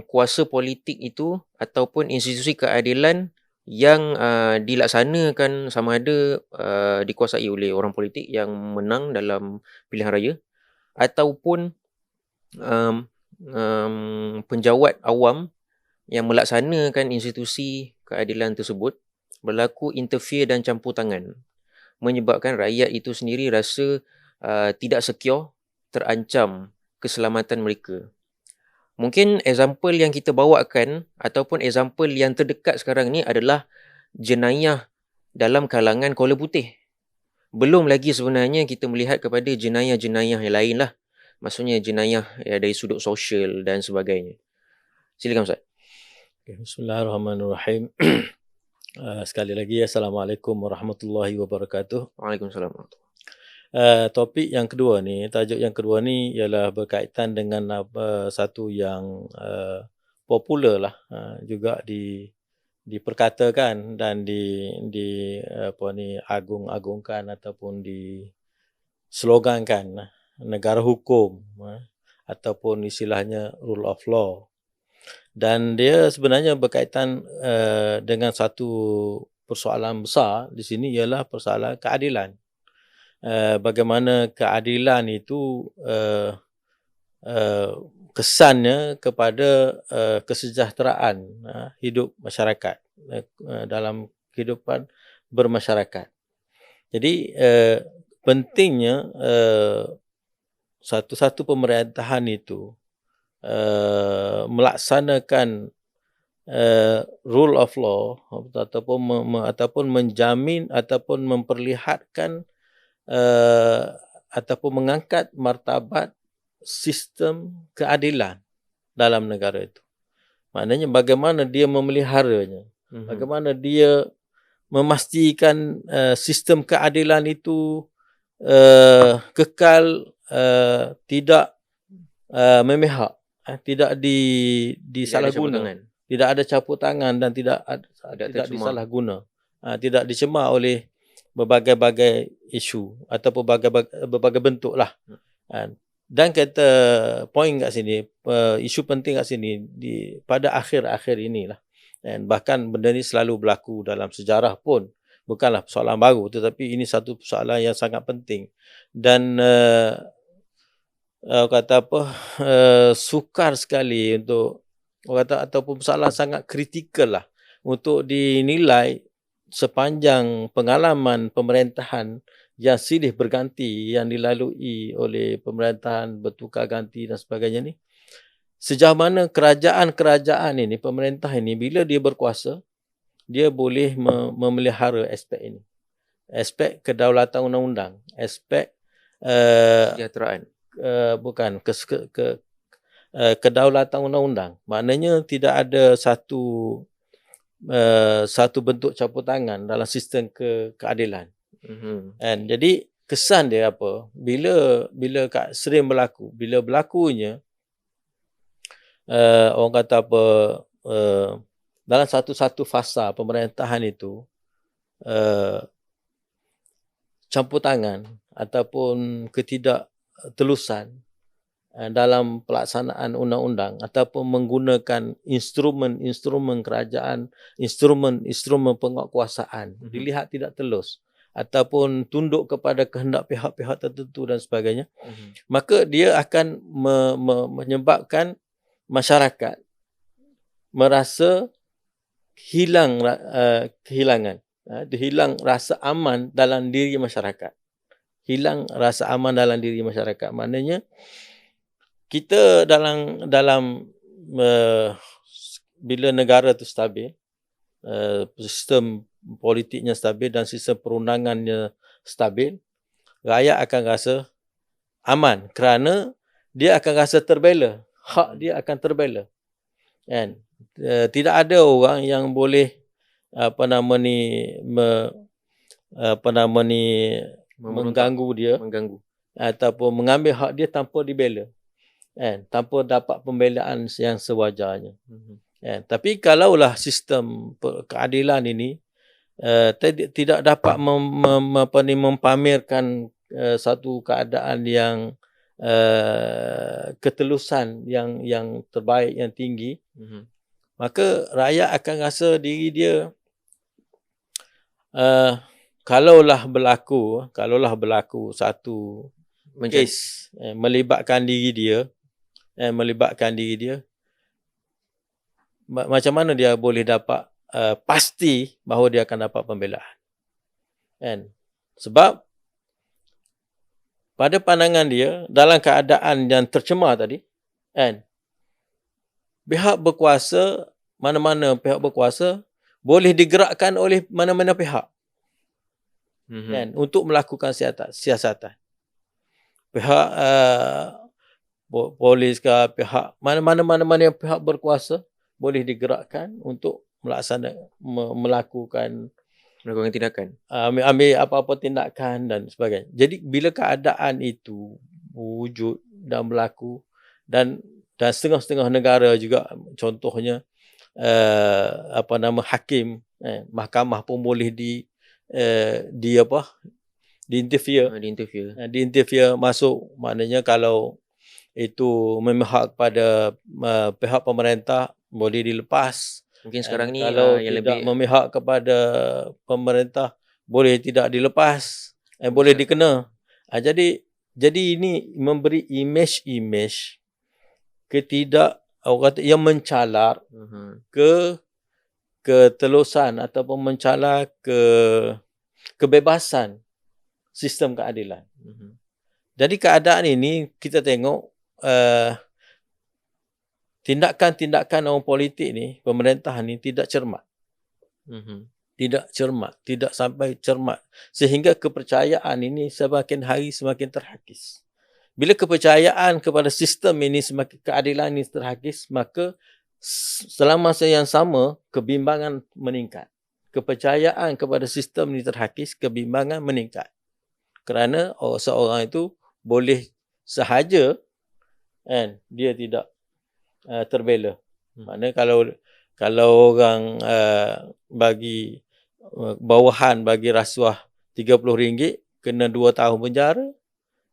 Kuasa politik itu ataupun institusi keadilan yang dilaksanakan sama ada dikuasai oleh orang politik yang menang dalam pilihan raya ataupun penjawat awam yang melaksanakan institusi keadilan tersebut berlaku interfere dan campur tangan, menyebabkan rakyat itu sendiri rasa tidak secure, terancam keselamatan mereka. Mungkin example yang kita bawakan ataupun example yang terdekat sekarang ni adalah jenayah dalam kalangan Kuala Putih. Belum lagi sebenarnya kita melihat kepada jenayah-jenayah yang lain lah. Maksudnya jenayah dari sudut sosial dan sebagainya. Silakan Ustaz. Bismillahirrahmanirrahim. Sekali lagi Assalamualaikum warahmatullahi wabarakatuh. Waalaikumsalam. Topik yang kedua ni, tajuk yang kedua ni ialah berkaitan dengan satu yang popular lah, juga diperkatakan dan agung-agungkan ataupun dislogankan, negara hukum ataupun istilahnya rule of law. Dan dia sebenarnya berkaitan dengan satu persoalan besar di sini, ialah persoalan keadilan. Bagaimana keadilan itu kesannya kepada kesejahteraan hidup masyarakat dalam kehidupan bermasyarakat. Jadi pentingnya satu-satu pemerintahan itu melaksanakan rule of law ataupun menjamin ataupun memperlihatkan ataupun mengangkat martabat sistem keadilan dalam negara itu. Maknanya bagaimana dia memeliharanya, bagaimana dia memastikan sistem keadilan itu kekal, tidak memihak, tidak disalahguna, tidak ada campur tangan dan tidak disalahguna, tidak dicemar oleh berbagai-bagai isu ataupun berbagai bentuk lah. Dan kata poin kat sini, isu penting kat sini pada akhir-akhir inilah. Dan bahkan benda ni selalu berlaku dalam sejarah pun, bukanlah persoalan baru, tetapi ini satu persoalan yang sangat penting. Dan sukar sekali untuk ataupun persoalan sangat kritikal lah untuk dinilai sepanjang pengalaman pemerintahan yang silih berganti yang dilalui oleh pemerintahan bertukar ganti dan sebagainya ni, sejauh mana kerajaan-kerajaan ini, pemerintah ini bila dia berkuasa, dia boleh memelihara aspek ini. Aspek kedaulatan undang-undang, aspek Kesejahteraan. kedaulatan undang-undang. Maknanya tidak ada satu bentuk campur tangan dalam sistem keadilan. And jadi kesan dia apa? Bila sering berlaku, bila berlakunya orang kata apa, dalam satu-satu fasa pemerintahan itu campur tangan ataupun ketidaktelusan dalam pelaksanaan undang-undang ataupun menggunakan instrumen kerajaan, instrumen penguatkuasaan dilihat tidak telus ataupun tunduk kepada kehendak pihak-pihak tertentu dan sebagainya, maka dia akan menyebabkan masyarakat merasa kehilangan rasa aman dalam diri masyarakat. Hilang rasa aman dalam diri masyarakat. Maknanya kita dalam bila negara itu stabil, sistem politiknya stabil dan sistem perundangannya stabil, rakyat akan rasa aman kerana dia akan rasa terbela. Hak dia akan terbela. Kan? Tidak ada orang yang boleh mengganggu dia ataupun mengambil hak dia tanpa dibela. Kan? Tanpa dapat pembelaan yang sewajarnya. Kan? Tapi kalaulah sistem keadilan ini tidak dapat mempamerkan satu keadaan yang ketelusan yang terbaik, yang tinggi, maka rakyat akan rasa diri dia kalaulah berlaku satu kes melibatkan diri dia, macam mana dia boleh dapat pasti bahawa dia akan dapat pembelaan. Kan? Sebab pada pandangan dia, dalam keadaan yang tercemar tadi, kan, pihak berkuasa, mana-mana pihak berkuasa boleh digerakkan oleh mana-mana pihak, kan, untuk melakukan siasatan. Pihak polis ke, pihak mana-mana pihak berkuasa boleh digerakkan untuk melakukan tindakan. Ambil apa-apa tindakan dan sebagainya. Jadi bila keadaan itu wujud dan berlaku dan setengah-setengah negara juga, contohnya hakim, mahkamah pun boleh diinterfere masuk. Maknanya kalau itu memihak kepada pihak pemerintah boleh dilepas. Mungkin sekarang ni kalau yang tidak lebih memihak kepada pemerintah boleh tidak dilepas, boleh dikena. Jadi ini memberi image orang kata yang mencalar ke ketelusan ataupun mencalar kebebasan sistem keadilan. Jadi keadaan ini kita tengok tindakan-tindakan orang politik ni, pemerintah ni tidak cermat. Tidak sampai cermat. Sehingga kepercayaan ini semakin hari semakin terhakis. Bila kepercayaan kepada sistem ini, keadilan ini terhakis, maka selama masa yang sama, kebimbangan meningkat. Kepercayaan kepada sistem ini terhakis, kebimbangan meningkat. Kerana seorang itu boleh sahaja, kan, dia tidak terbela. Maknanya kalau orang bagi bawahan bagi rasuah RM30 kena 2 tahun penjara.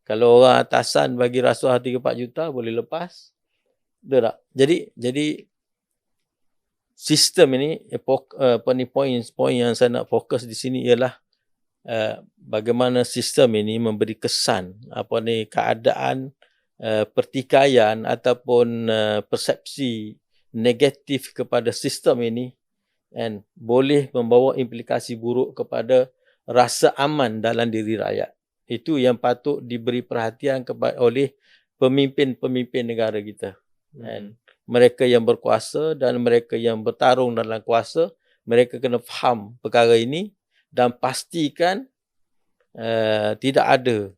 Kalau orang atasan bagi rasuah 3-4 juta boleh lepas. Betul tak? Jadi sistem ini poin yang saya nak fokus di sini ialah bagaimana sistem ini memberi kesan keadaan pertikaian ataupun persepsi negatif kepada sistem ini and boleh membawa implikasi buruk kepada rasa aman dalam diri rakyat. Itu yang patut diberi perhatian oleh pemimpin-pemimpin negara kita. And mereka yang berkuasa dan mereka yang bertarung dalam kuasa, mereka kena faham perkara ini dan pastikan tidak ada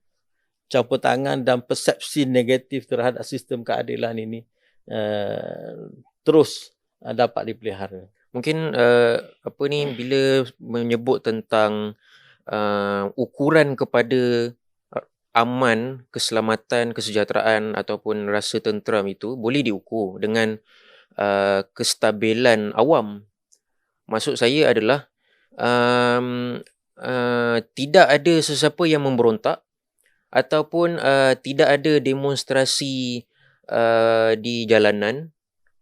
campur tangan dan persepsi negatif terhadap sistem keadilan ini terus dapat dipelihara. Mungkin bila menyebut tentang ukuran kepada aman, keselamatan, kesejahteraan ataupun rasa tenteram itu boleh diukur dengan kestabilan awam. Maksud saya adalah tidak ada sesiapa yang memberontak ataupun tidak ada demonstrasi di jalanan,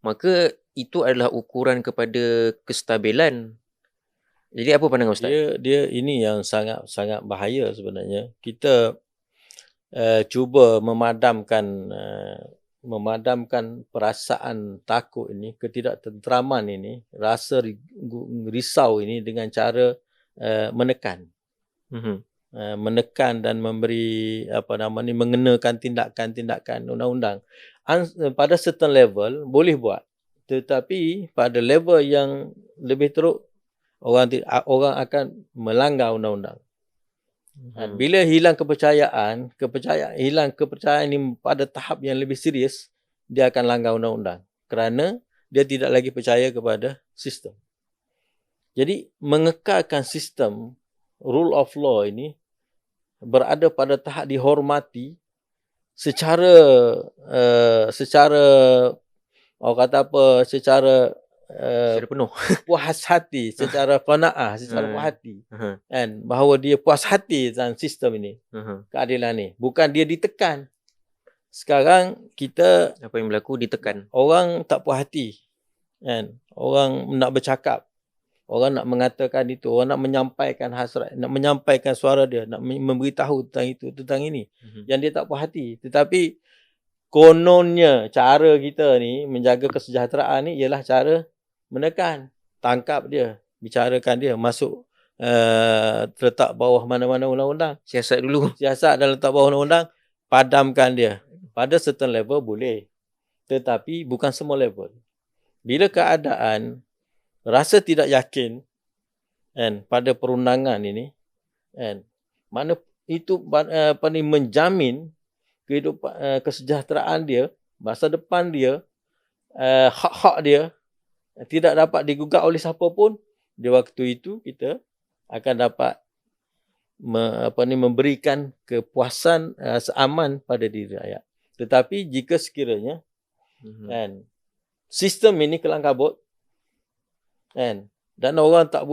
maka itu adalah ukuran kepada kestabilan. Jadi apa pandangan Ustaz? Dia ini yang sangat bahaya sebenarnya. Kita cuba memadamkan perasaan takut ini, ketidaktenteraman ini, rasa risau ini dengan cara menekan. Menekan dan memberi mengenakan tindakan undang-undang. Pada certain level boleh buat, tetapi pada level yang lebih teruk orang akan melanggar undang-undang. Bila hilang kepercayaan ini pada tahap yang lebih serius, dia akan langgar undang-undang kerana dia tidak lagi percaya kepada sistem. Jadi mengekalkan sistem rule of law ini berada pada tahap dihormati secara penuh, puas hati, secara qanaah, secara puas hati, kan, bahawa dia puas hati dengan sistem ini, keadilan ni, bukan dia ditekan. Sekarang kita apa yang berlaku ditekan, orang tak puas hati, kan, orang nak bercakap, orang nak mengatakan itu, orang nak menyampaikan hasrat, nak menyampaikan suara dia, nak memberitahu tentang itu, tentang ini, yang dia tak puas hati. Tetapi kononnya cara kita ni menjaga kesejahteraan ni ialah cara menekan, tangkap dia, bicarakan dia, masuk letak bawah mana-mana undang-undang. Siasat dulu. Siasat dan letak bawah undang-undang, padamkan dia. Pada certain level boleh, tetapi bukan semua level. Bila keadaan rasa tidak yakin, kan, pada perundangan ini, kan, mana itu menjamin kehidupan, kesejahteraan dia, masa depan dia, hak-hak dia tidak dapat digugat oleh siapa pun, di waktu itu kita akan dapat memberikan kepuasan aman pada diri rakyat. Tetapi jika sekiranya kan, sistem ini kelang kabut, kan, dan orang tak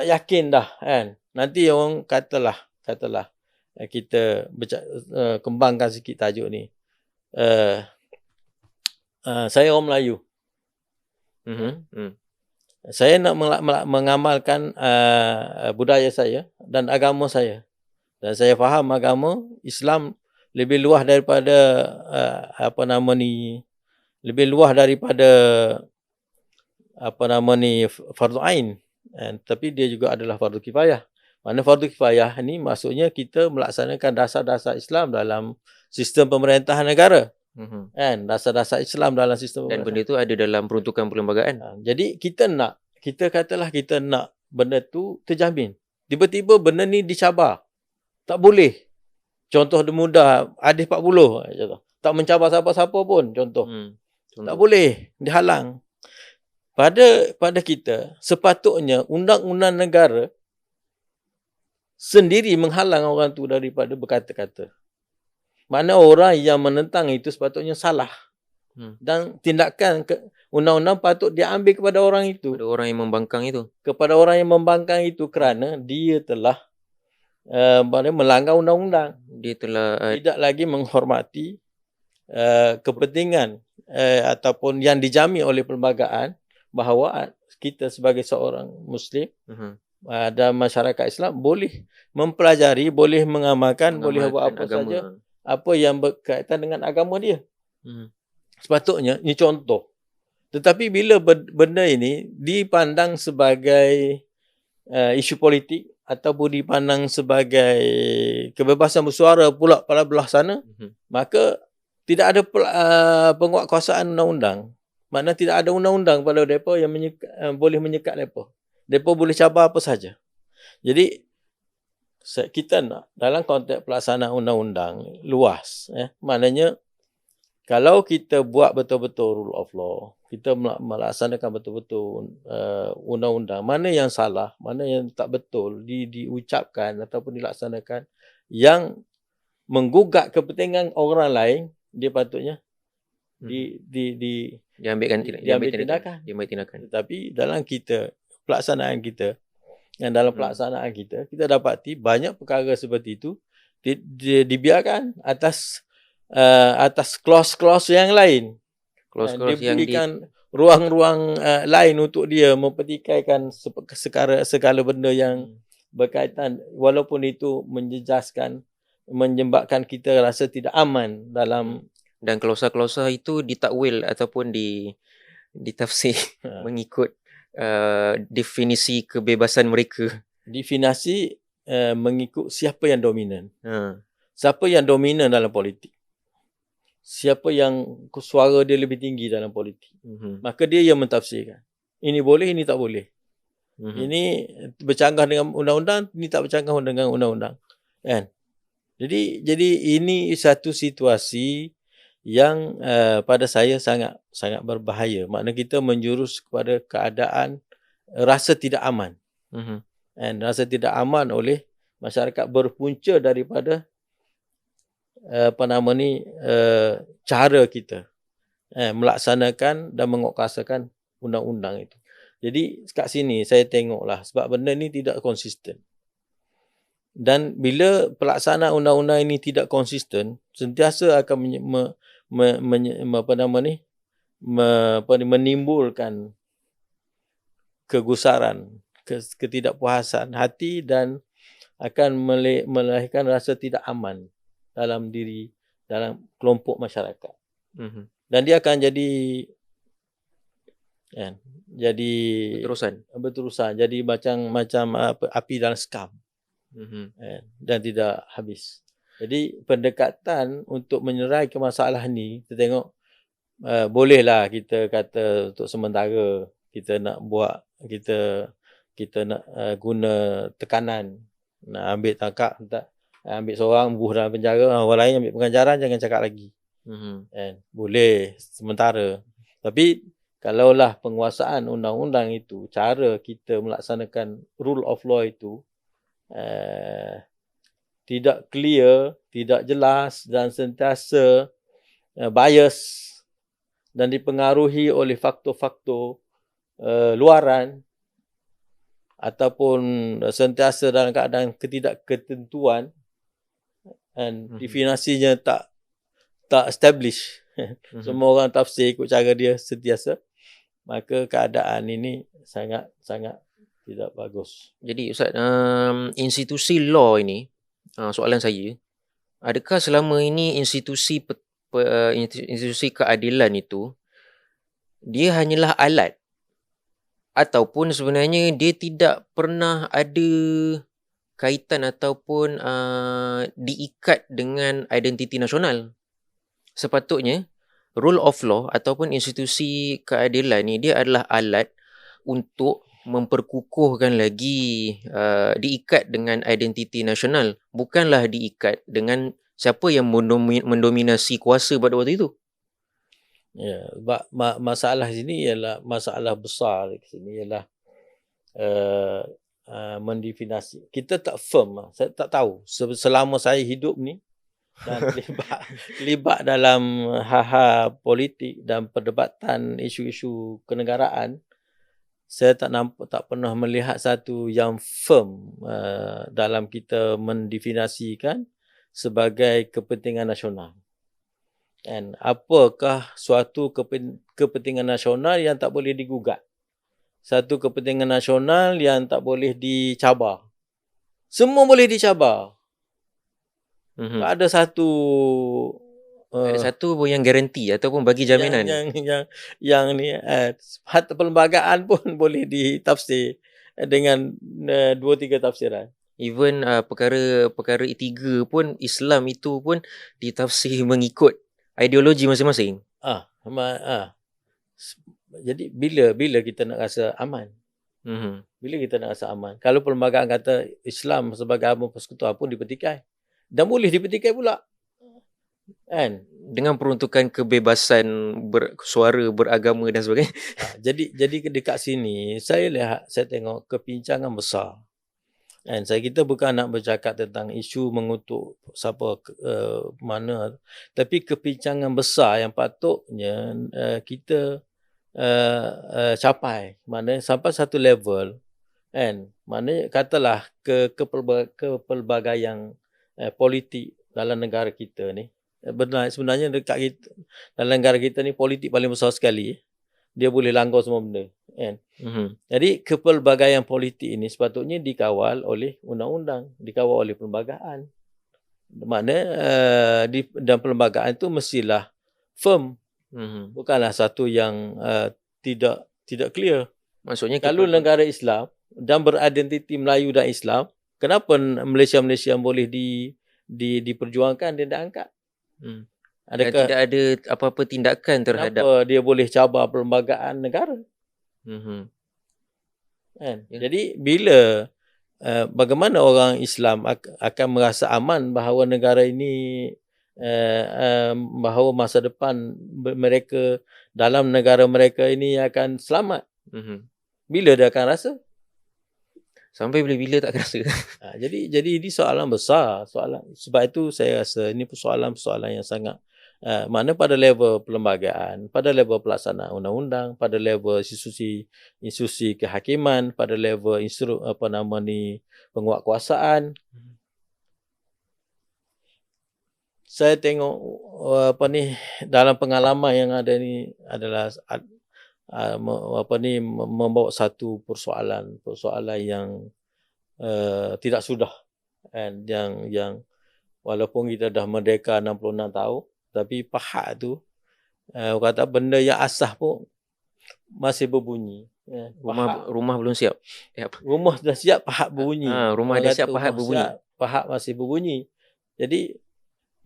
yakin dah, kan, nanti orang katalah kita kembangkan sikit tajuk ni. Saya orang Melayu. Saya nak mengamalkan budaya saya dan agama saya. Dan saya faham agama Islam lebih luas daripada lebih luas daripada fardu ain. Tapi dia juga adalah fardu kifayah. Mana fardu kifayah ni maksudnya kita melaksanakan dasar-dasar Islam dalam sistem pemerintahan negara. Kan, dasar-dasar Islam dalam sistem dan benda itu ada dalam peruntukan perlembagaan. Jadi kita nak benda tu terjamin. Tiba-tiba benda ni dicabar. Tak boleh. Contoh mudah, Hadis 40. Tak mencabar siapa-siapa pun, contoh. Tak boleh, dihalang. Pada kita, sepatutnya undang-undang negara sendiri menghalang orang tu daripada berkata-kata. Mana orang yang menentang itu sepatutnya salah. Dan tindakan undang-undang patut diambil kepada orang itu. Kepada orang yang membangkang itu. Kepada orang yang membangkang itu kerana dia telah melanggar undang-undang. Dia telah tidak lagi menghormati kepentingan ataupun yang dijamin oleh perlembagaan bahawa kita sebagai seorang Muslim dan masyarakat Islam boleh mempelajari, boleh mengamalkan boleh buat apa agama saja, apa yang berkaitan dengan agama dia. Sepatutnya, ini contoh. Tetapi bila benda ini dipandang sebagai isu politik ataupun dipandang sebagai kebebasan bersuara pula pada belah sana, maka tidak ada penguatkuasaan undang-undang. Maknanya tidak ada undang-undang pada mereka yang boleh menyekat mereka. Mereka boleh cabar apa saja. Jadi kita nak dalam konteks pelaksanaan undang-undang luas, maknanya kalau kita buat betul-betul rule of law, kita melaksanakan betul-betul undang-undang, mana yang salah, mana yang tak betul diucapkan ataupun dilaksanakan yang menggugat kepentingan orang lain, dia patutnya diambil tindakan. Tetapi dalam pelaksanaan kita, dan dalam pelaksanaan kita dapati banyak perkara seperti itu dibiarkan atas clause-clause yang lain. Clause-clause dia yang berikan ruang-ruang lain untuk dia mempertikaikan segala benda yang berkaitan, walaupun itu menyebabkan kita rasa tidak aman dalam. Dan klausa-klausa itu ditakwil ataupun ditafsir mengikut definisi kebebasan mereka. Definisi mengikut siapa yang dominan. Siapa yang dominan dalam politik. Siapa yang suara dia lebih tinggi dalam politik. Maka dia yang mentafsirkan. Ini boleh, ini tak boleh. Ini bercanggah dengan undang-undang, ini tak bercanggah dengan undang-undang. Kan? Jadi ini satu situasi yang pada saya sangat berbahaya. Maknanya kita menjurus kepada keadaan rasa tidak aman. Dan rasa tidak aman oleh masyarakat berpunca daripada cara kita melaksanakan dan menguatkuasakan undang-undang itu. Jadi kat sini saya tengoklah sebab benda ni tidak konsisten. Dan bila pelaksanaan undang-undang ini tidak konsisten, sentiasa akan menimbulkan kegusaran, ketidakpuasan hati dan akan melahirkan rasa tidak aman dalam kelompok masyarakat. Dan dia akan jadi berterusan, jadi macam api dalam sekam. Dan tidak habis. Jadi pendekatan untuk menyerai ke masalah ni, kita tengok bolehlah kita kata untuk sementara kita nak buat, kita nak guna tekanan, nak ambil tangkap, ambil seorang buh dalam penjara, orang lain ambil pengajaran, jangan cakap lagi. Boleh sementara. Tapi kalaulah penguasaan undang-undang itu, cara kita melaksanakan rule of law itu tidak clear, tidak jelas dan sentiasa bias dan dipengaruhi oleh faktor-faktor luaran ataupun sentiasa dalam keadaan ketidakketentuan dan definisinya tak establish. Semua orang tafsir ikut cara dia sentiasa, maka keadaan ini sangat tidak bagus. Jadi Ustaz, institusi law ini, soalan saya, adakah selama ini institusi keadilan itu dia hanyalah alat ataupun sebenarnya dia tidak pernah ada kaitan ataupun diikat dengan identiti nasional? Sepatutnya rule of law ataupun institusi keadilan ni dia adalah alat untuk memperkukuhkan lagi diikat dengan identiti nasional, bukanlah diikat dengan siapa yang mendominasi kuasa pada waktu itu. Ya, masalah sini ialah masalah besar di sini ialah mendefinisi. Kita tak firm, saya tak tahu selama saya hidup ni dan terlibat dalam hal-hal politik dan perdebatan isu-isu kenegaraan, saya tak pernah melihat satu yang firm dalam kita mendefinisikan sebagai kepentingan nasional. Dan apakah suatu kepentingan nasional yang tak boleh digugat? Satu kepentingan nasional yang tak boleh dicabar. Semua boleh dicabar. Tak ada satu Ada satu pun yang garanti ataupun bagi jaminan. yang ni harta perlembagaan pun boleh ditafsir dengan 2-3 tafsiran. Even perkara tiga pun Islam itu pun ditafsir mengikut ideologi masing-masing. Jadi bila kita nak rasa aman? Bila kita nak rasa aman? Kalau perlembagaan kata Islam sebagai agama persekutuan pun dipetikai. Dan boleh dipetikai pula. Kan? Dengan peruntukan kebebasan bersuara, beragama dan sebagainya. Jadi dekat sini saya tengok kepincangan besar. Dan kita bukan nak bercakap tentang isu mengutuk siapa mana, tapi kepincangan besar yang patutnya kita capai. Mana sampai satu level, kan? Mana katalah kepelbagaian politik dalam negara kita ni. Sebenarnya dekat kita, dalam negara kita ni politik paling besar sekali. Dia boleh langgar semua benda, kan? Jadi kepelbagaian politik ini sepatutnya dikawal oleh undang-undang, dikawal oleh perlembagaan. Mana dan perlembagaan itu mestilah firm, bukanlah satu yang tidak clear. Maksudnya kalau negara Islam dan beridentiti Melayu dan Islam, kenapa Malaysia boleh diperjuangkan dan diangkat? Adakah tidak ada apa-apa tindakan terhadap, kenapa dia boleh cabar perlembagaan negara? Kan? Jadi bila bagaimana orang Islam akan merasa aman bahawa negara ini bahawa masa depan mereka dalam negara mereka ini akan selamat? Bila dia akan rasa? Sampai bila-bila tak rasa. Jadi ini soalan besar, sebab itu saya rasa ini persoalan yang sangat mana pada level perlembagaan, pada level pelaksanaan undang-undang, pada level institusi kehakiman, pada level penguatkuasaan. Saya tengok dalam pengalaman yang ada ni adalah membawa satu persoalan yang tidak sudah, and yang walaupun kita dah merdeka 66 tahun, tapi pahat tu kata benda yang asah pun masih berbunyi. Rumah belum siap. Rumah dah siap, pahat berbunyi. Rumah dah siap, pahat berbunyi. Pahat masih berbunyi. Jadi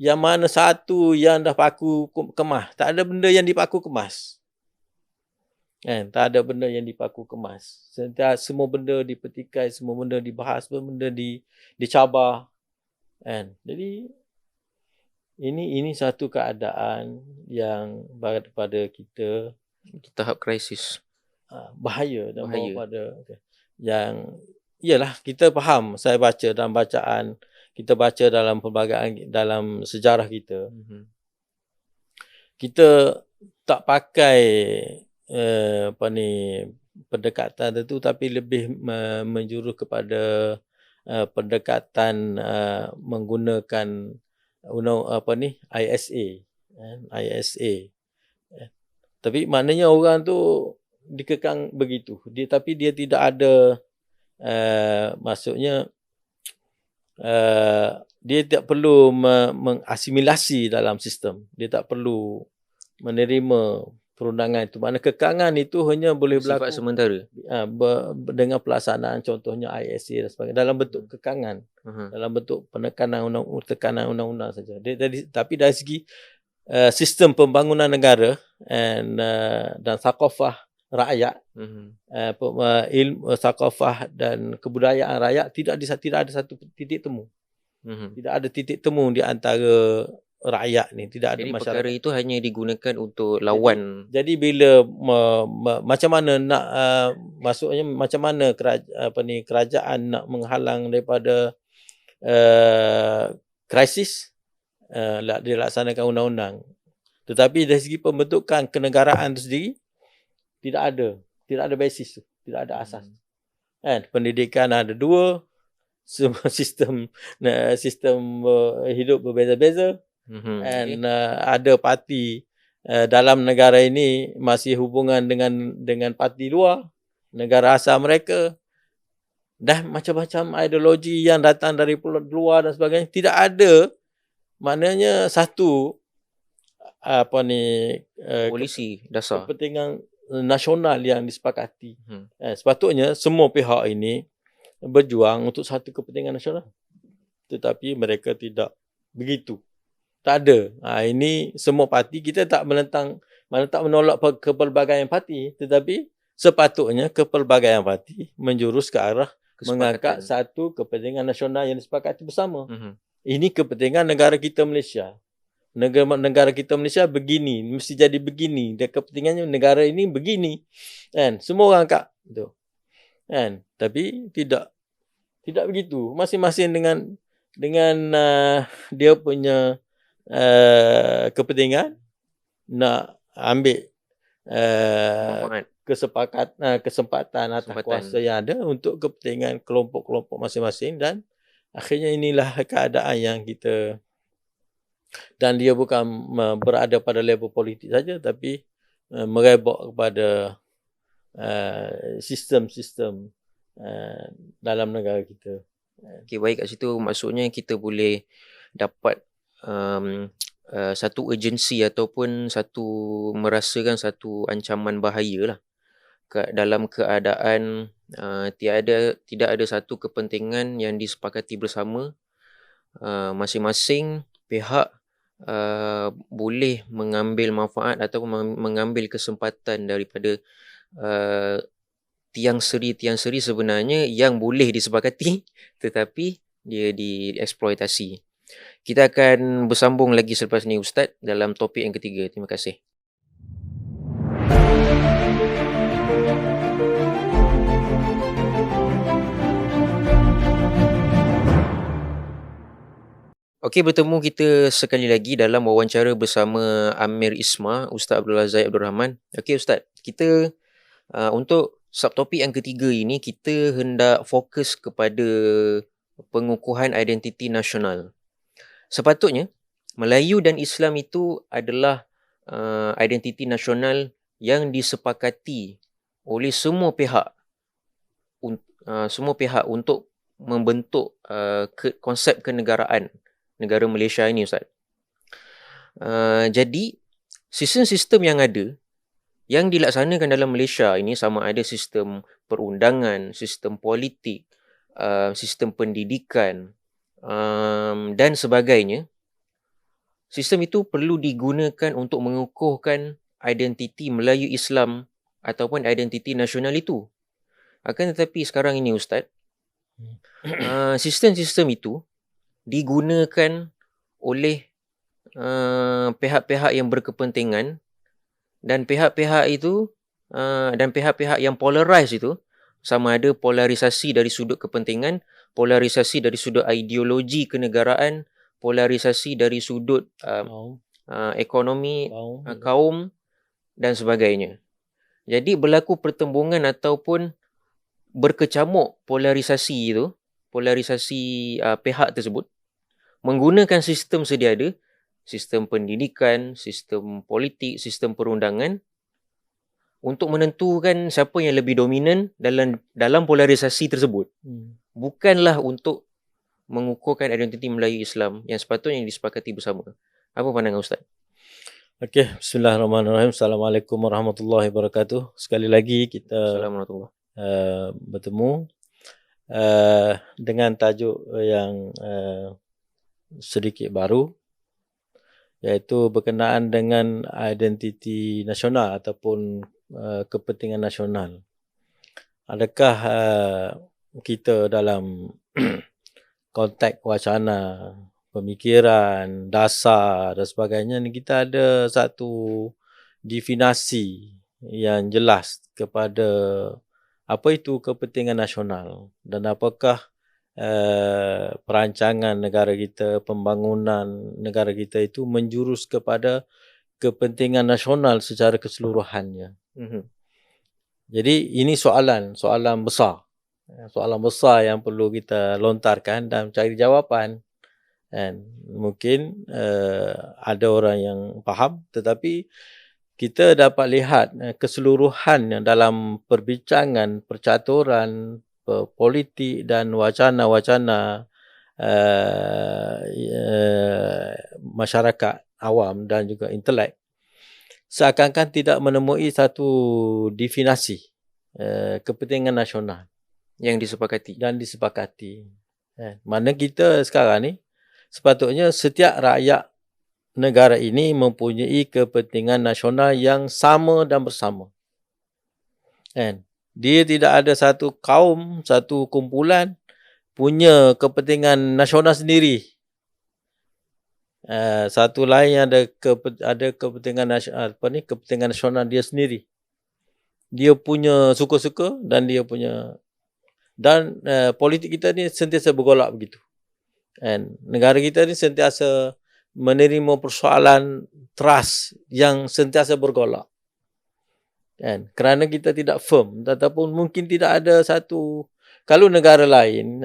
yang mana satu yang dah paku kemas, tak ada benda yang dipaku kemas. Kan? Tak ada benda yang dipaku kemas. Semua benda dipetikai, semua benda dibahas, semua benda dicabar. Kan? Jadi ini satu keadaan yang pada kita tahap krisis. Bahaya dan pada yang iyalah kita faham. Saya baca dalam bacaan, kita baca dalam perlembagaan, dalam sejarah kita. Kita tak pakai pendekatan itu, tapi lebih menjurus kepada pendekatan menggunakan ISA. Tapi maknanya orang tu dikekang begitu. Tapi dia tidak ada maksudnya dia tak perlu mengasimilasi dalam sistem. Dia tak perlu menerima perundangan itu. Maknanya kekangan itu hanya boleh berlaku sifat sementara dengan pelaksanaan contohnya ISA dan sebagainya, dalam bentuk kekangan, dalam bentuk penekanan tekanan undang-undang saja. Tapi dari segi sistem pembangunan negara dan thaqafah rakyat, ilmu thaqafah dan kebudayaan rakyat tidak ada satu titik temu. Tidak ada titik temu di antara rakyat ni, tidak ada masyarakat. Perkara itu hanya digunakan untuk lawan. Jadi bila macam mana nak maksudnya macam mana kerajaan nak menghalang daripada krisis, dilaksanakan undang-undang. Tetapi dari segi pembentukan kenegaraan itu sendiri tidak ada basis tu, tidak ada asas. Kan? Pendidikan ada dua, semua sistem hidup berbeza-beza. And ada parti dalam negara ini masih hubungan dengan parti luar, negara asal mereka, dan macam-macam ideologi yang datang dari luar dan sebagainya. Tidak ada maknanya satu Polisi dasar. kepentingan nasional yang disepakati. Sepatutnya semua pihak ini berjuang untuk satu kepentingan nasional. Tetapi mereka tidak begitu. Tak ada. Ini semua parti, kita tak menolak kepelbagaian parti, tetapi sepatutnya kepelbagaian parti menjurus ke arah mengangkat satu kepentingan nasional yang disepakati bersama. Ini kepentingan negara kita Malaysia. Negara kita Malaysia begini, mesti jadi begini. Dan kepentingannya negara ini begini. Kan? Semua orang angkat. Kan? Tapi tidak begitu. Masing-masing dengan dia punya kepentingan nak ambil kesempatan atas kuasa yang ada untuk kepentingan kelompok-kelompok masing-masing, dan akhirnya inilah keadaan yang kita, dan dia bukan berada pada level politik saja, tapi merebak kepada sistem-sistem dalam negara kita. Okay, baik, kat situ maksudnya kita boleh dapat satu urgensi ataupun merasakan satu ancaman bahaya lah dalam keadaan tidak ada satu kepentingan yang disepakati bersama. Masing-masing pihak boleh mengambil manfaat atau mengambil kesempatan daripada tiang seri sebenarnya yang boleh disepakati tetapi dia dieksploitasi. Kita akan bersambung lagi selepas ni Ustaz dalam topik yang ketiga. Terima kasih. Okey, bertemu kita sekali lagi dalam wawancara bersama Amir Isma, Ustaz Abdul Aziz Abdul Rahman. Okey Ustaz, kita untuk subtopik yang ketiga ini kita hendak fokus kepada pengukuhan identiti nasional. Sepatutnya Melayu dan Islam itu adalah identiti nasional yang disepakati oleh semua pihak untuk membentuk konsep kenegaraan negara Malaysia ini, Ustaz. Jadi sistem-sistem yang ada yang dilaksanakan dalam Malaysia ini, sama ada sistem perundangan, sistem politik, sistem pendidikan dan sebagainya, sistem itu perlu digunakan untuk mengukuhkan identiti Melayu Islam ataupun identiti nasional itu. Akan tetapi sekarang ini Ustaz, sistem-sistem itu digunakan oleh pihak-pihak yang berkepentingan, dan pihak-pihak itu dan pihak-pihak yang polarise itu, sama ada polarisasi dari sudut kepentingan, polarisasi dari sudut ideologi kenegaraan, polarisasi dari sudut ekonomi, kaum dan sebagainya. Jadi berlaku pertembungan ataupun berkecamuk polarisasi itu, polarisasi pihak tersebut menggunakan sistem sedia ada, sistem pendidikan, sistem politik, sistem perundangan, untuk menentukan siapa yang lebih dominan dalam polarisasi tersebut. Bukanlah untuk mengukuhkan identiti Melayu Islam yang sepatutnya disepakati bersama. Apa pandangan Ustaz? Okey, bismillahirrahmanirrahim. Assalamualaikum warahmatullahi wabarakatuh. Sekali lagi kita bertemu dengan tajuk yang sedikit baru, iaitu berkenaan dengan identiti nasional ataupun kepentingan nasional. Adakah kita dalam konteks wacana, pemikiran, dasar dan sebagainya ni, kita ada satu definisi yang jelas kepada apa itu kepentingan nasional dan apakah perancangan negara kita, pembangunan negara kita itu menjurus kepada kepentingan nasional secara keseluruhannya. Jadi ini soalan besar. Soalan besar yang perlu kita lontarkan dan cari jawapan. Dan mungkin ada orang yang faham, tetapi kita dapat lihat keseluruhan dalam perbincangan, percaturan politik dan wacana-wacana masyarakat awam dan juga intelek seakan-akan tidak menemui satu definisi kepentingan nasional yang disepakati. dan disepakati. Mana kita sekarang ni sepatutnya setiap rakyat negara ini mempunyai kepentingan nasional yang sama dan bersama. Dia tidak ada satu kaum, satu kumpulan punya kepentingan nasional sendiri. Satu lain ada kepentingan nasional, kepentingan nasional dia sendiri. Dia punya suka-suka dan dia punya politik kita ni sentiasa bergolak begitu. Negara kita ni sentiasa menerima persoalan trust yang sentiasa bergolak. Kerana kita tidak firm, ataupun mungkin tidak ada satu. Kalau negara lain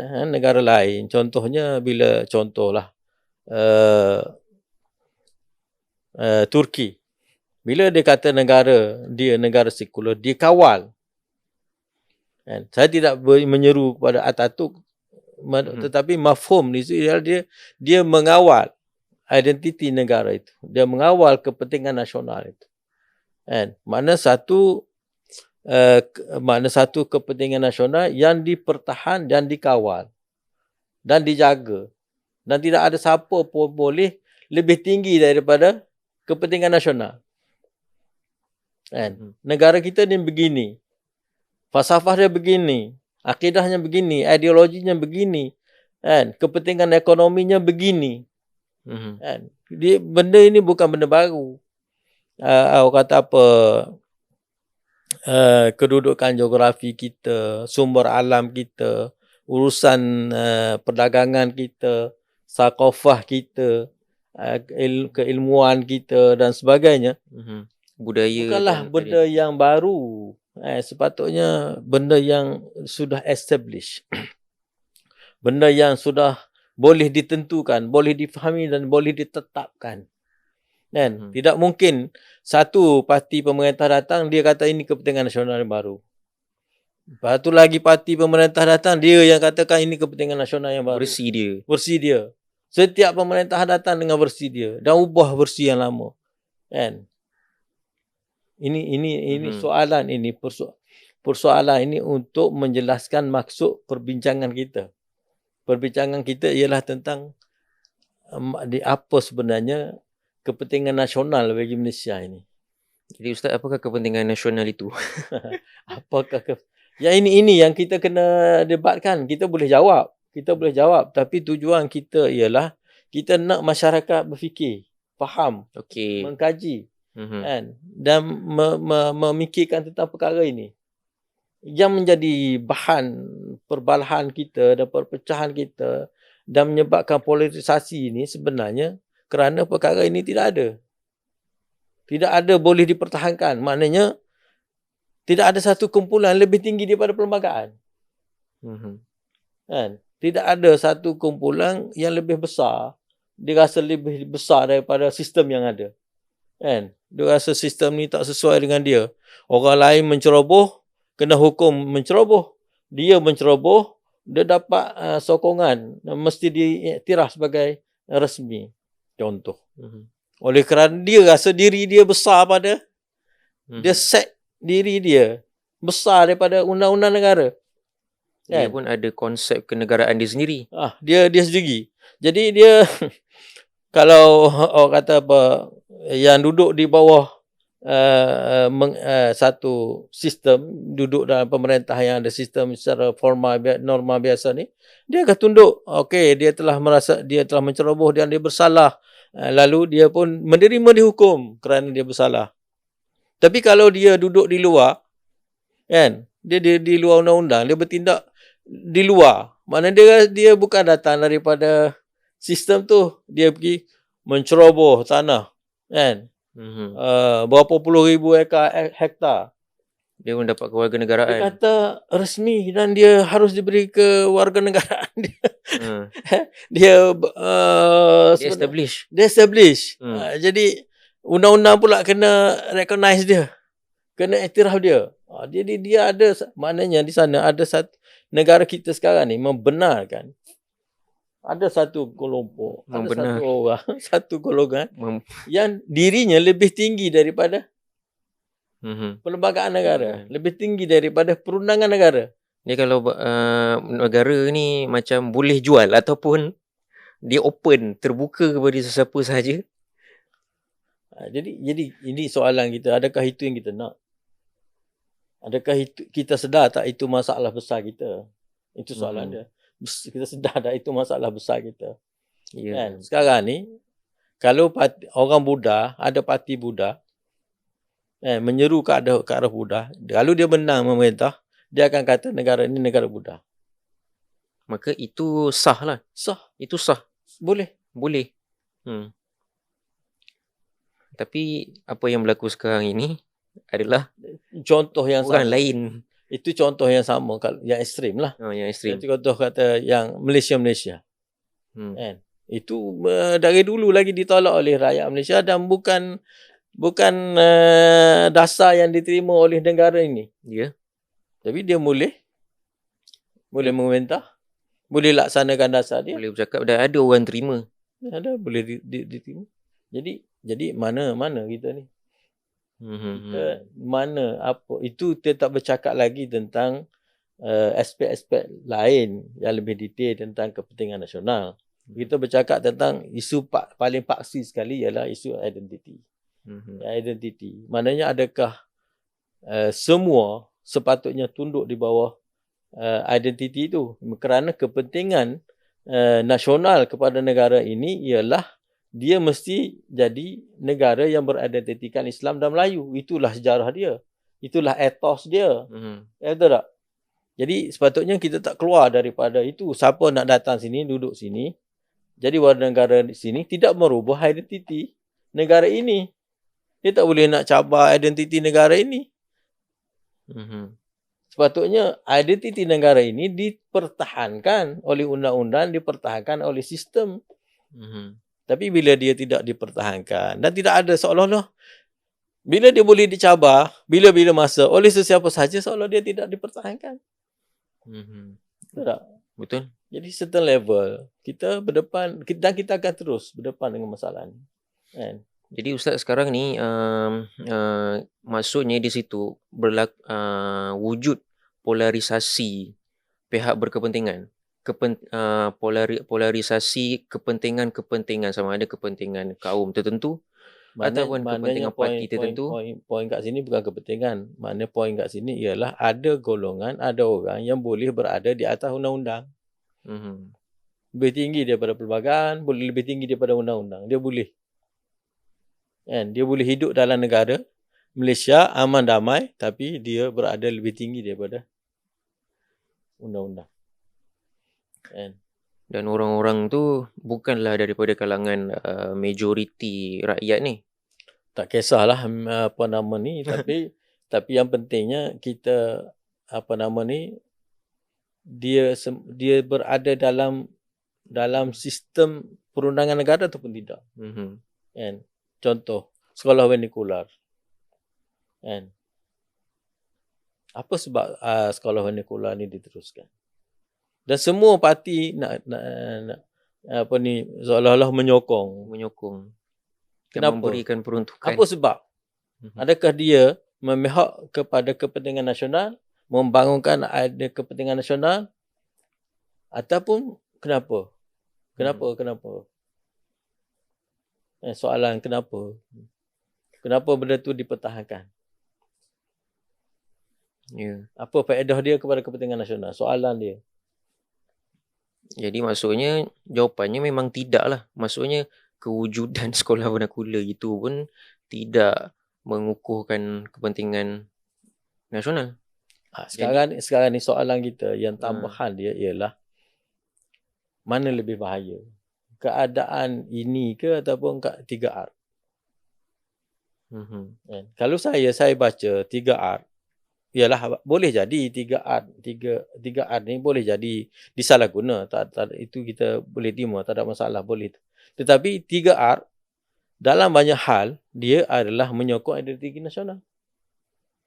contohnya contohlah Turki, bila dia kata negara sekular, dia kawal. Saya tidak menyeru kepada Atatürk, tetapi mafhum ni dia mengawal identiti negara itu, dia mengawal kepentingan nasional itu. Mana satu kepentingan nasional yang dipertahan dan dikawal dan dijaga, dan tidak ada siapa pun boleh lebih tinggi daripada kepentingan nasional. Negara kita ni begini, falsafah dia begini, akidahnya begini, ideologinya begini, kepentingan ekonominya begini. Benda ini bukan benda baru. Kata apa, kedudukan geografi kita, sumber alam kita, urusan perdagangan kita, sakofah kita, keilmuan kita dan sebagainya. Budaya bukanlah benda yang baru. Sepatutnya benda yang sudah established. Benda yang sudah boleh ditentukan, boleh difahami dan boleh ditetapkan. Tidak mungkin satu parti pemerintah datang, dia kata ini kepentingan nasional yang baru. Lepas tu lagi parti pemerintah datang, dia yang katakan ini kepentingan nasional yang baru. Versi dia. Setiap pemerintah datang dengan versi dia dan ubah versi yang lama. Ini soalan ini, persoalan ini untuk menjelaskan maksud perbincangan kita. Perbincangan kita ialah tentang apa sebenarnya kepentingan nasional bagi Malaysia ini. Jadi Ustaz, apakah kepentingan nasional itu? ini yang kita kena debatkan. Kita boleh jawab, tapi tujuan kita ialah kita nak masyarakat berfikir, faham, mengkaji, dan memikirkan tentang perkara ini. Yang menjadi bahan perbalahan kita dan perpecahan kita dan menyebabkan polarisasi ini sebenarnya kerana perkara ini tidak ada. Tidak ada boleh dipertahankan. Maknanya tidak ada satu kumpulan lebih tinggi daripada perlembagaan. Tidak ada satu kumpulan yang lebih besar, dia rasa lebih besar daripada sistem yang ada. Dia rasa sistem ni tak sesuai dengan dia. Orang lain menceroboh, kena hukum menceroboh. Dia menceroboh, dia dapat sokongan, mesti diiktiraf sebagai rasmi. Contoh. Oleh kerana dia rasa diri dia besar pada, dia set diri dia besar daripada undang-undang negara. Dia pun ada konsep kenegaraan dia sendiri. Dia sendiri. Jadi dia kalau orang kata apa, yang duduk di bawah satu sistem, duduk dalam pemerintah yang ada sistem secara formal, norma biasa ni, dia akan tunduk. Dia telah merasa dia telah menceroboh dan dia bersalah. Lalu dia pun menerima dihukum kerana dia bersalah. Tapi kalau dia duduk di luar, dia di luar undang-undang, dia bertindak di luar. Maknanya dia bukan datang daripada sistem tu, dia pergi menceroboh tanah, berapa puluh ribu hektar. Dia pun dapat kewarganegaraan. Dia kata resmi dan dia harus diberi kewarganegaraan dia. Dia establish. Jadi undang-undang pula kena recognize dia, kena iktiraf dia. Jadi dia ada, maknanya di sana ada satu negara kita sekarang ni membenarkan Ada satu kelompok, Memang ada benar. satu orang, satu golongan Mem- yang dirinya lebih tinggi daripada Mhm. perlembagaan negara, lebih tinggi daripada perundangan negara. Dia kalau negara ni macam boleh jual ataupun dia open, terbuka kepada sesiapa sahaja. Jadi ini soalan kita, adakah itu yang kita nak? Adakah itu kita sedar tak itu masalah besar kita? Itu soalan dia. Kita sedar tak itu masalah besar kita? Ya. Kan? Sekarang ni kalau orang Buddha, ada parti Buddha menyeru ke arah Buddha, kalau dia menang memerintah, dia akan kata negara ini negara Buddha. Maka itu sah lah. Sah, Itu sah. boleh. Boleh. Tapi apa yang berlaku sekarang ini adalah Contoh yang orang sama. lain. Itu contoh yang sama, yang ekstrim lah. Yang ekstrim. Itu contoh kata yang Malaysia. Kan? Itu dari dulu lagi ditolak oleh rakyat Malaysia dan bukan dasar yang diterima oleh negara ini. Ya. Tapi dia boleh memerintah, boleh laksanakan dasar dia. Boleh bercakap dan ada orang terima. Ada boleh diterima. Jadi mana kita ni? Kita mana apa itu kita tak bercakap lagi tentang aspek-aspek lain yang lebih detail tentang kepentingan nasional. Kita bercakap tentang isu paling paksi sekali ialah isu identiti. Identiti. Maknanya adakah semua sepatutnya tunduk di bawah identiti itu, kerana kepentingan nasional kepada negara ini ialah dia mesti jadi negara yang beridentitikan Islam dan Melayu. Itulah sejarah dia. Itulah ethos dia. Betul tak? Jadi sepatutnya kita tak keluar daripada itu. Siapa nak datang sini, duduk sini, jadi warga negara di sini, tidak merubah identiti negara ini. Dia tak boleh nak cabar identiti negara ini. Sepatutnya identiti negara ini dipertahankan oleh undang-undang, dipertahankan oleh sistem. Tapi bila dia tidak dipertahankan dan tidak ada seolah-olah, bila dia boleh dicabar, bila-bila masa oleh sesiapa sahaja, seolah dia tidak dipertahankan. Betul tak? Betul. Jadi certain level, kita berdepan, dan kita akan terus berdepan dengan masalah ni. Kan? Jadi Ustaz sekarang ni maksudnya di situ wujud polarisasi pihak berkepentingan. Polarisasi kepentingan sama ada kepentingan kaum tertentu ataupun kepentingan parti tertentu. Poin kat sini bukan kepentingan. Maknanya poin kat sini ialah ada golongan, ada orang yang boleh berada di atas undang-undang. Lebih tinggi daripada perlembagaan, boleh lebih tinggi daripada undang-undang. Dia boleh. Kan? Dia boleh hidup dalam negara Malaysia aman damai, tapi dia berada lebih tinggi daripada undang-undang. Kan? Dan orang-orang tu bukanlah daripada kalangan majoriti rakyat ni. Tak kisahlah apa nama ni, tapi yang pentingnya kita dia berada dalam sistem perundangan negara ataupun tidak. Kan? Contoh sekolah vernikular. Kan? Apa sebab sekolah vernikular ni diteruskan? Dan semua parti nak seolah-olah menyokong. Kenapa? Memberikan peruntukan. Apa sebab? Adakah dia memihak kepada kepentingan nasional, membangunkan ada kepentingan nasional, ataupun kenapa? Kenapa? Soalan kenapa? Kenapa benda tu dipertahankan? Ya. Apa faedah dia kepada kepentingan nasional? Soalan dia. Jadi maksudnya jawapannya memang tidak lah. Maksudnya kewujudan sekolah vernakular itu pun tidak mengukuhkan kepentingan nasional. Sekarang ni soalan kita yang tambahan dia ialah mana lebih bahaya? Keadaan ini ke ataupun 3R? Kalau saya baca 3R, ialah boleh jadi 3R ni boleh jadi disalahguna. Itu kita boleh terima, tak ada masalah, boleh. Tetapi 3R dalam banyak hal dia adalah menyokong identiti nasional.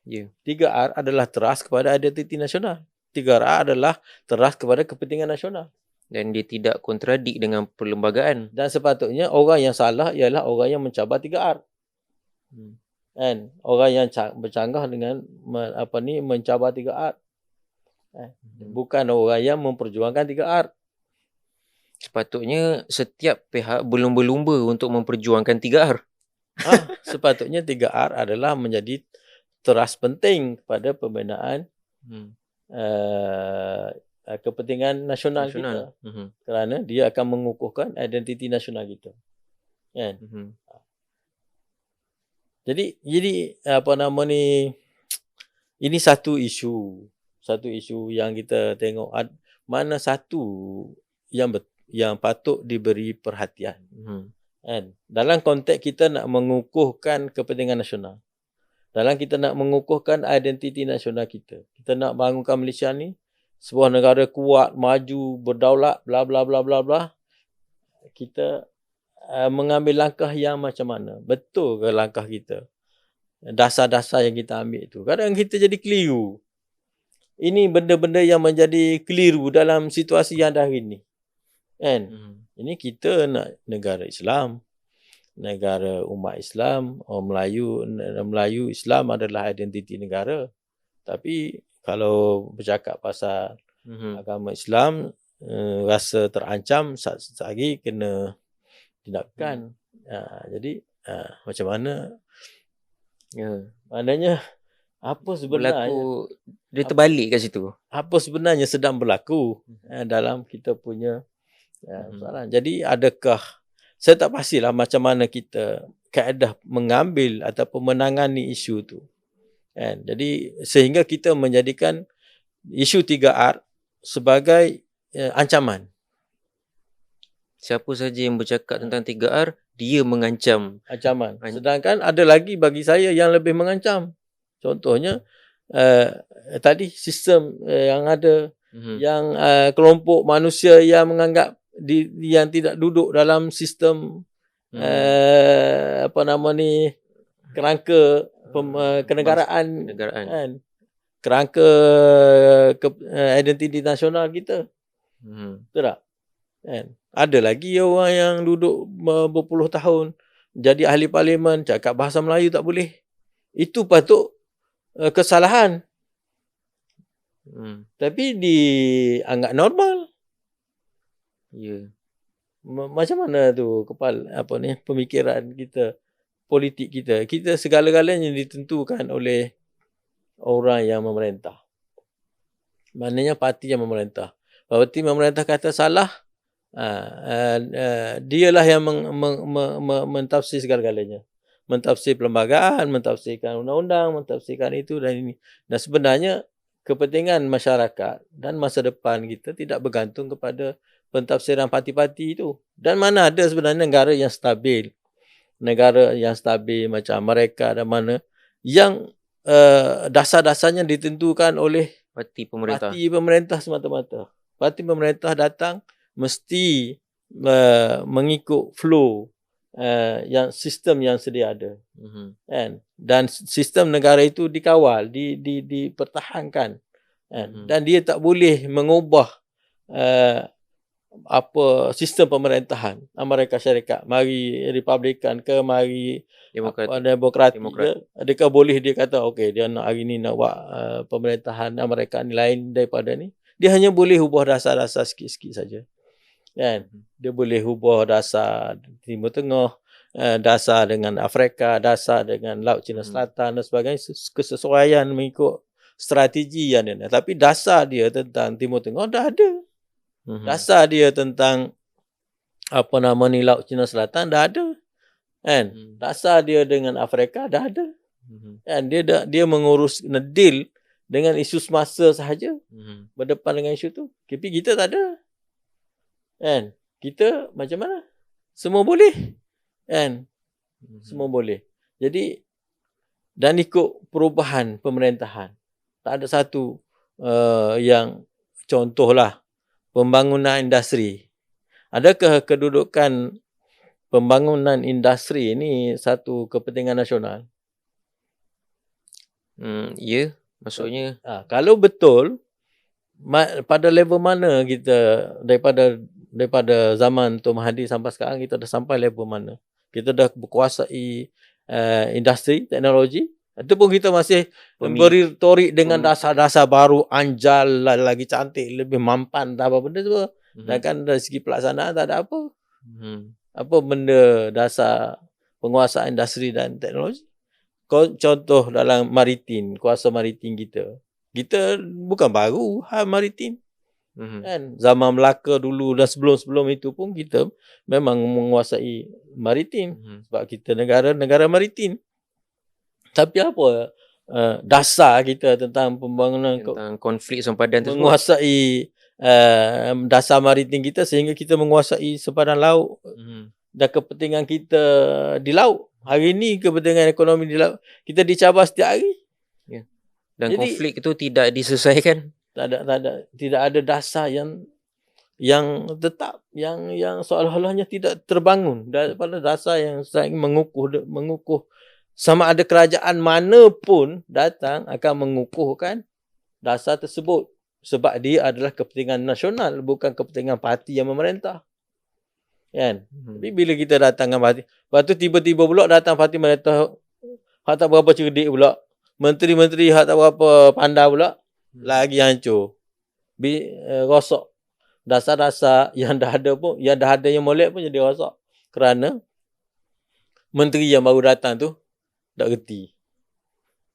3R adalah teras kepada identiti nasional. 3R adalah teras kepada kepentingan nasional. Dan dia tidak kontradik dengan perlembagaan. Dan sepatutnya orang yang salah ialah orang yang mencabar 3R. Kan? Orang yang bercanggah dengan mencabar 3R. Bukan orang yang memperjuangkan 3R. Sepatutnya setiap pihak berlumba-lumba untuk memperjuangkan 3R. Sepatutnya 3R adalah menjadi teras penting pada pembinaan kepentingan nasional kita. Kerana dia akan mengukuhkan identiti nasional kita. Kan? Jadi ini satu isu yang kita tengok mana satu yang patut diberi perhatian. Kan? Dalam konteks kita nak mengukuhkan kepentingan nasional. Dalam kita nak mengukuhkan identiti nasional kita. Kita nak bangunkan Malaysia ni sebuah negara kuat, maju, berdaulat, bla bla bla bla bla. Kita mengambil langkah yang macam mana? Betul ke langkah kita? Dasar-dasar yang kita ambil tu. Kadang kita jadi keliru. Ini benda-benda yang menjadi keliru dalam situasi yang ada hari ni. Kan? Ini kita nak negara Islam. Negara umat Islam. Orang Melayu Islam adalah identiti negara. Tapi kalau bercakap pasal agama Islam, rasa terancam, lagi kena tindakan. Jadi macam mana? Maknanya apa sebenarnya dia terbalik kat situ. Apa sebenarnya sedang berlaku dalam kita punya soalan. Jadi adakah, saya tak pastilah macam mana kita kaedah mengambil ataupun menangani isu tu. Kan? Jadi sehingga kita menjadikan isu 3R sebagai ancaman. Siapa saja yang bercakap tentang 3R, dia mengancam. Ancaman. Sedangkan ada lagi bagi saya yang lebih mengancam. Contohnya tadi sistem yang ada, yang kelompok manusia yang menganggap yang tidak duduk dalam sistem kerangka kenegaraan kan? Kerangka identiti nasional kita. Betul tak? Kan? Ada lagi orang yang duduk berpuluh tahun jadi ahli parlimen, cakap bahasa Melayu tak boleh. Itu patut kesalahan. Tapi dianggap normal. Ya. Macam mana tu pemikiran kita, politik kita. Kita segala-galanya ditentukan oleh orang yang memerintah. Maknanya parti yang memerintah. Parti memerintah kata salah, dialah yang mentafsir segala-galanya. Mentafsir perlembagaan, mentafsirkan undang-undang, mentafsirkan itu dan ini. Dan sebenarnya kepentingan masyarakat dan masa depan kita tidak bergantung kepada pentafsiran parti-parti itu. Dan mana ada sebenarnya negara yang stabil. Negara yang stabil macam Amerika dan mana yang dasar-dasarnya ditentukan oleh parti pemerintah. Parti pemerintah semata-mata. Parti pemerintah datang mesti mengikut flow yang sistem yang sedia ada. Kan? Dan sistem negara itu dikawal, dipertahankan. Kan? Dan dia tak boleh mengubah sistem pemerintahan Amerika Syarikat, mari Republikan ke mari Demokratik. Adakah boleh dia kata okey dia nak hari ni nak buat pemerintahan Amerika ni lain daripada ni? Dia hanya boleh ubah dasar-dasar sikit-sikit saja. Kan? Dia boleh ubah dasar Timur Tengah, dasar dengan Afrika, dasar dengan Laut Cina Selatan dan sebagainya, kesesuaian mengikut strategi yang ada. Tapi dasar dia tentang Timur Tengah dah ada. Dasar dia tentang Laut Cina Selatan dah ada. Kan? Dasar dia dengan Afrika dah ada. Kan? Dia mengurus deal dengan isu semasa sahaja. Berdepan dengan isu tu. Tapi kita tak ada. Kan? Kita macam mana? Semua boleh. Kan? Semua boleh. Jadi dan ikut perubahan pemerintahan. Tak ada satu yang contohlah pembangunan industri. Adakah kedudukan pembangunan industri ini satu kepentingan nasional? Ya, maksudnya kalau betul pada level mana kita daripada zaman Tun Mahathir sampai sekarang, kita dah sampai level mana? Kita dah berkuasai industri teknologi, itu pun kita masih beri torik dengan dasar-dasar baru, anjal lagi cantik, lebih mampan, tak apa benda tu. Dan kan dari segi pelaksanaan tak ada apa. Apa benda dasar penguasaan industri dan teknologi. Contoh dalam maritim, kuasa maritim kita. Kita bukan baru hal maritim. Kan zaman Melaka dulu dan sebelum-sebelum itu pun kita memang menguasai maritim, sebab kita negara maritim. Tapi apa dasar kita tentang pembangunan, tentang konflik sempadan tersebut, menguasai dasar maritim kita sehingga kita menguasai sempadan laut dan kepentingan kita di laut. Hari ini kepentingan ekonomi di laut kita dicabar setiap hari. Dan jadi, konflik itu tidak diselesaikan. Tidak ada dasar yang tetap, yang seolah-olahnya tidak terbangun daripada dasar yang saling mengukuh sama ada kerajaan mana pun datang akan mengukuhkan dasar tersebut, sebab dia adalah kepentingan nasional, bukan kepentingan parti yang memerintah. Kan? Tapi bila kita datang dengan parti, lepas tu tiba-tiba pula datang parti memerintah hak tak berapa cerdik pula, menteri-menteri hak tak berapa pandai pula, lagi hancur. Rosak dasar-dasar yang dah ada pun, yang dah ada yang molek pun jadi rosak, kerana menteri yang baru datang tu tak reti.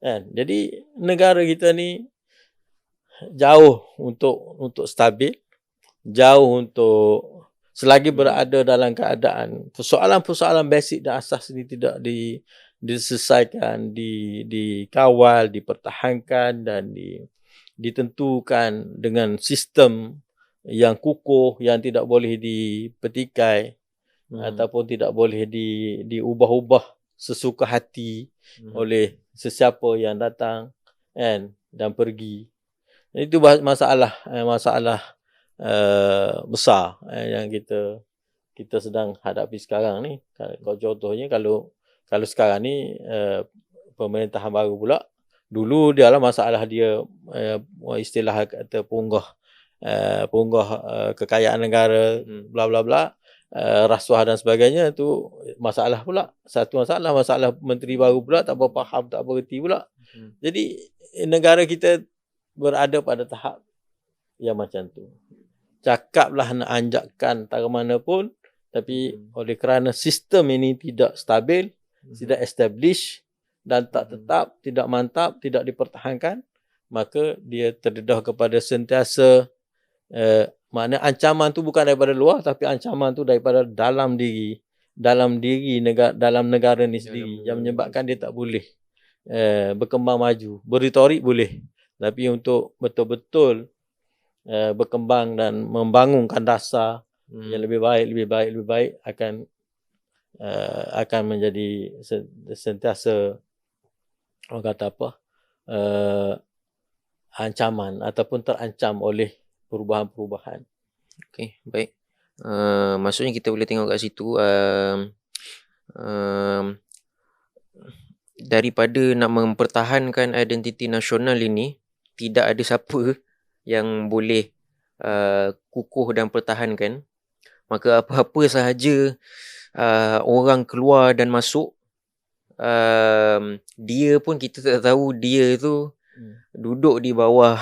Kan? Jadi negara kita ni jauh untuk stabil, jauh untuk selagi berada dalam keadaan persoalan-persoalan basic dan asas ini tidak diselesaikan, dikawal, dipertahankan dan ditentukan dengan sistem yang kukuh, yang tidak boleh dipetikai ataupun tidak boleh diubah-ubah sesuka hati oleh sesiapa yang datang dan pergi. Itu masalah besar yang kita sedang hadapi sekarang ni. Contohnya kalau sekarang ni pemerintahan baru pula, dulu dia lah masalah dia istilah kata punggah kekayaan negara, bla bla bla, rasuah dan sebagainya, tu masalah pula. Satu masalah menteri baru pula tak apa faham, tak apa reti pula. Jadi negara kita berada pada tahap yang macam tu. Cakaplah nak anjakkan tak ke mana pun, tapi oleh kerana sistem ini tidak stabil, tidak establish dan tak tetap, tidak mantap, tidak dipertahankan, maka dia terdedah kepada sentiasa makna ancaman tu bukan daripada luar, tapi ancaman tu daripada dalam diri negara ni sendiri, yang menyebabkan dia tak boleh berkembang maju. Berretorik boleh, tapi untuk betul-betul berkembang dan membangunkan dasar yang lebih baik akan menjadi sentiasa orang kata apa, ancaman ataupun terancam oleh perubahan-perubahan. Okey, baik. Maksudnya kita boleh tengok kat situ, daripada nak mempertahankan identiti nasional ini, tidak ada siapa yang boleh kukuh dan pertahankan. Maka apa-apa sahaja orang keluar dan masuk, dia pun kita tak tahu dia tu duduk di bawah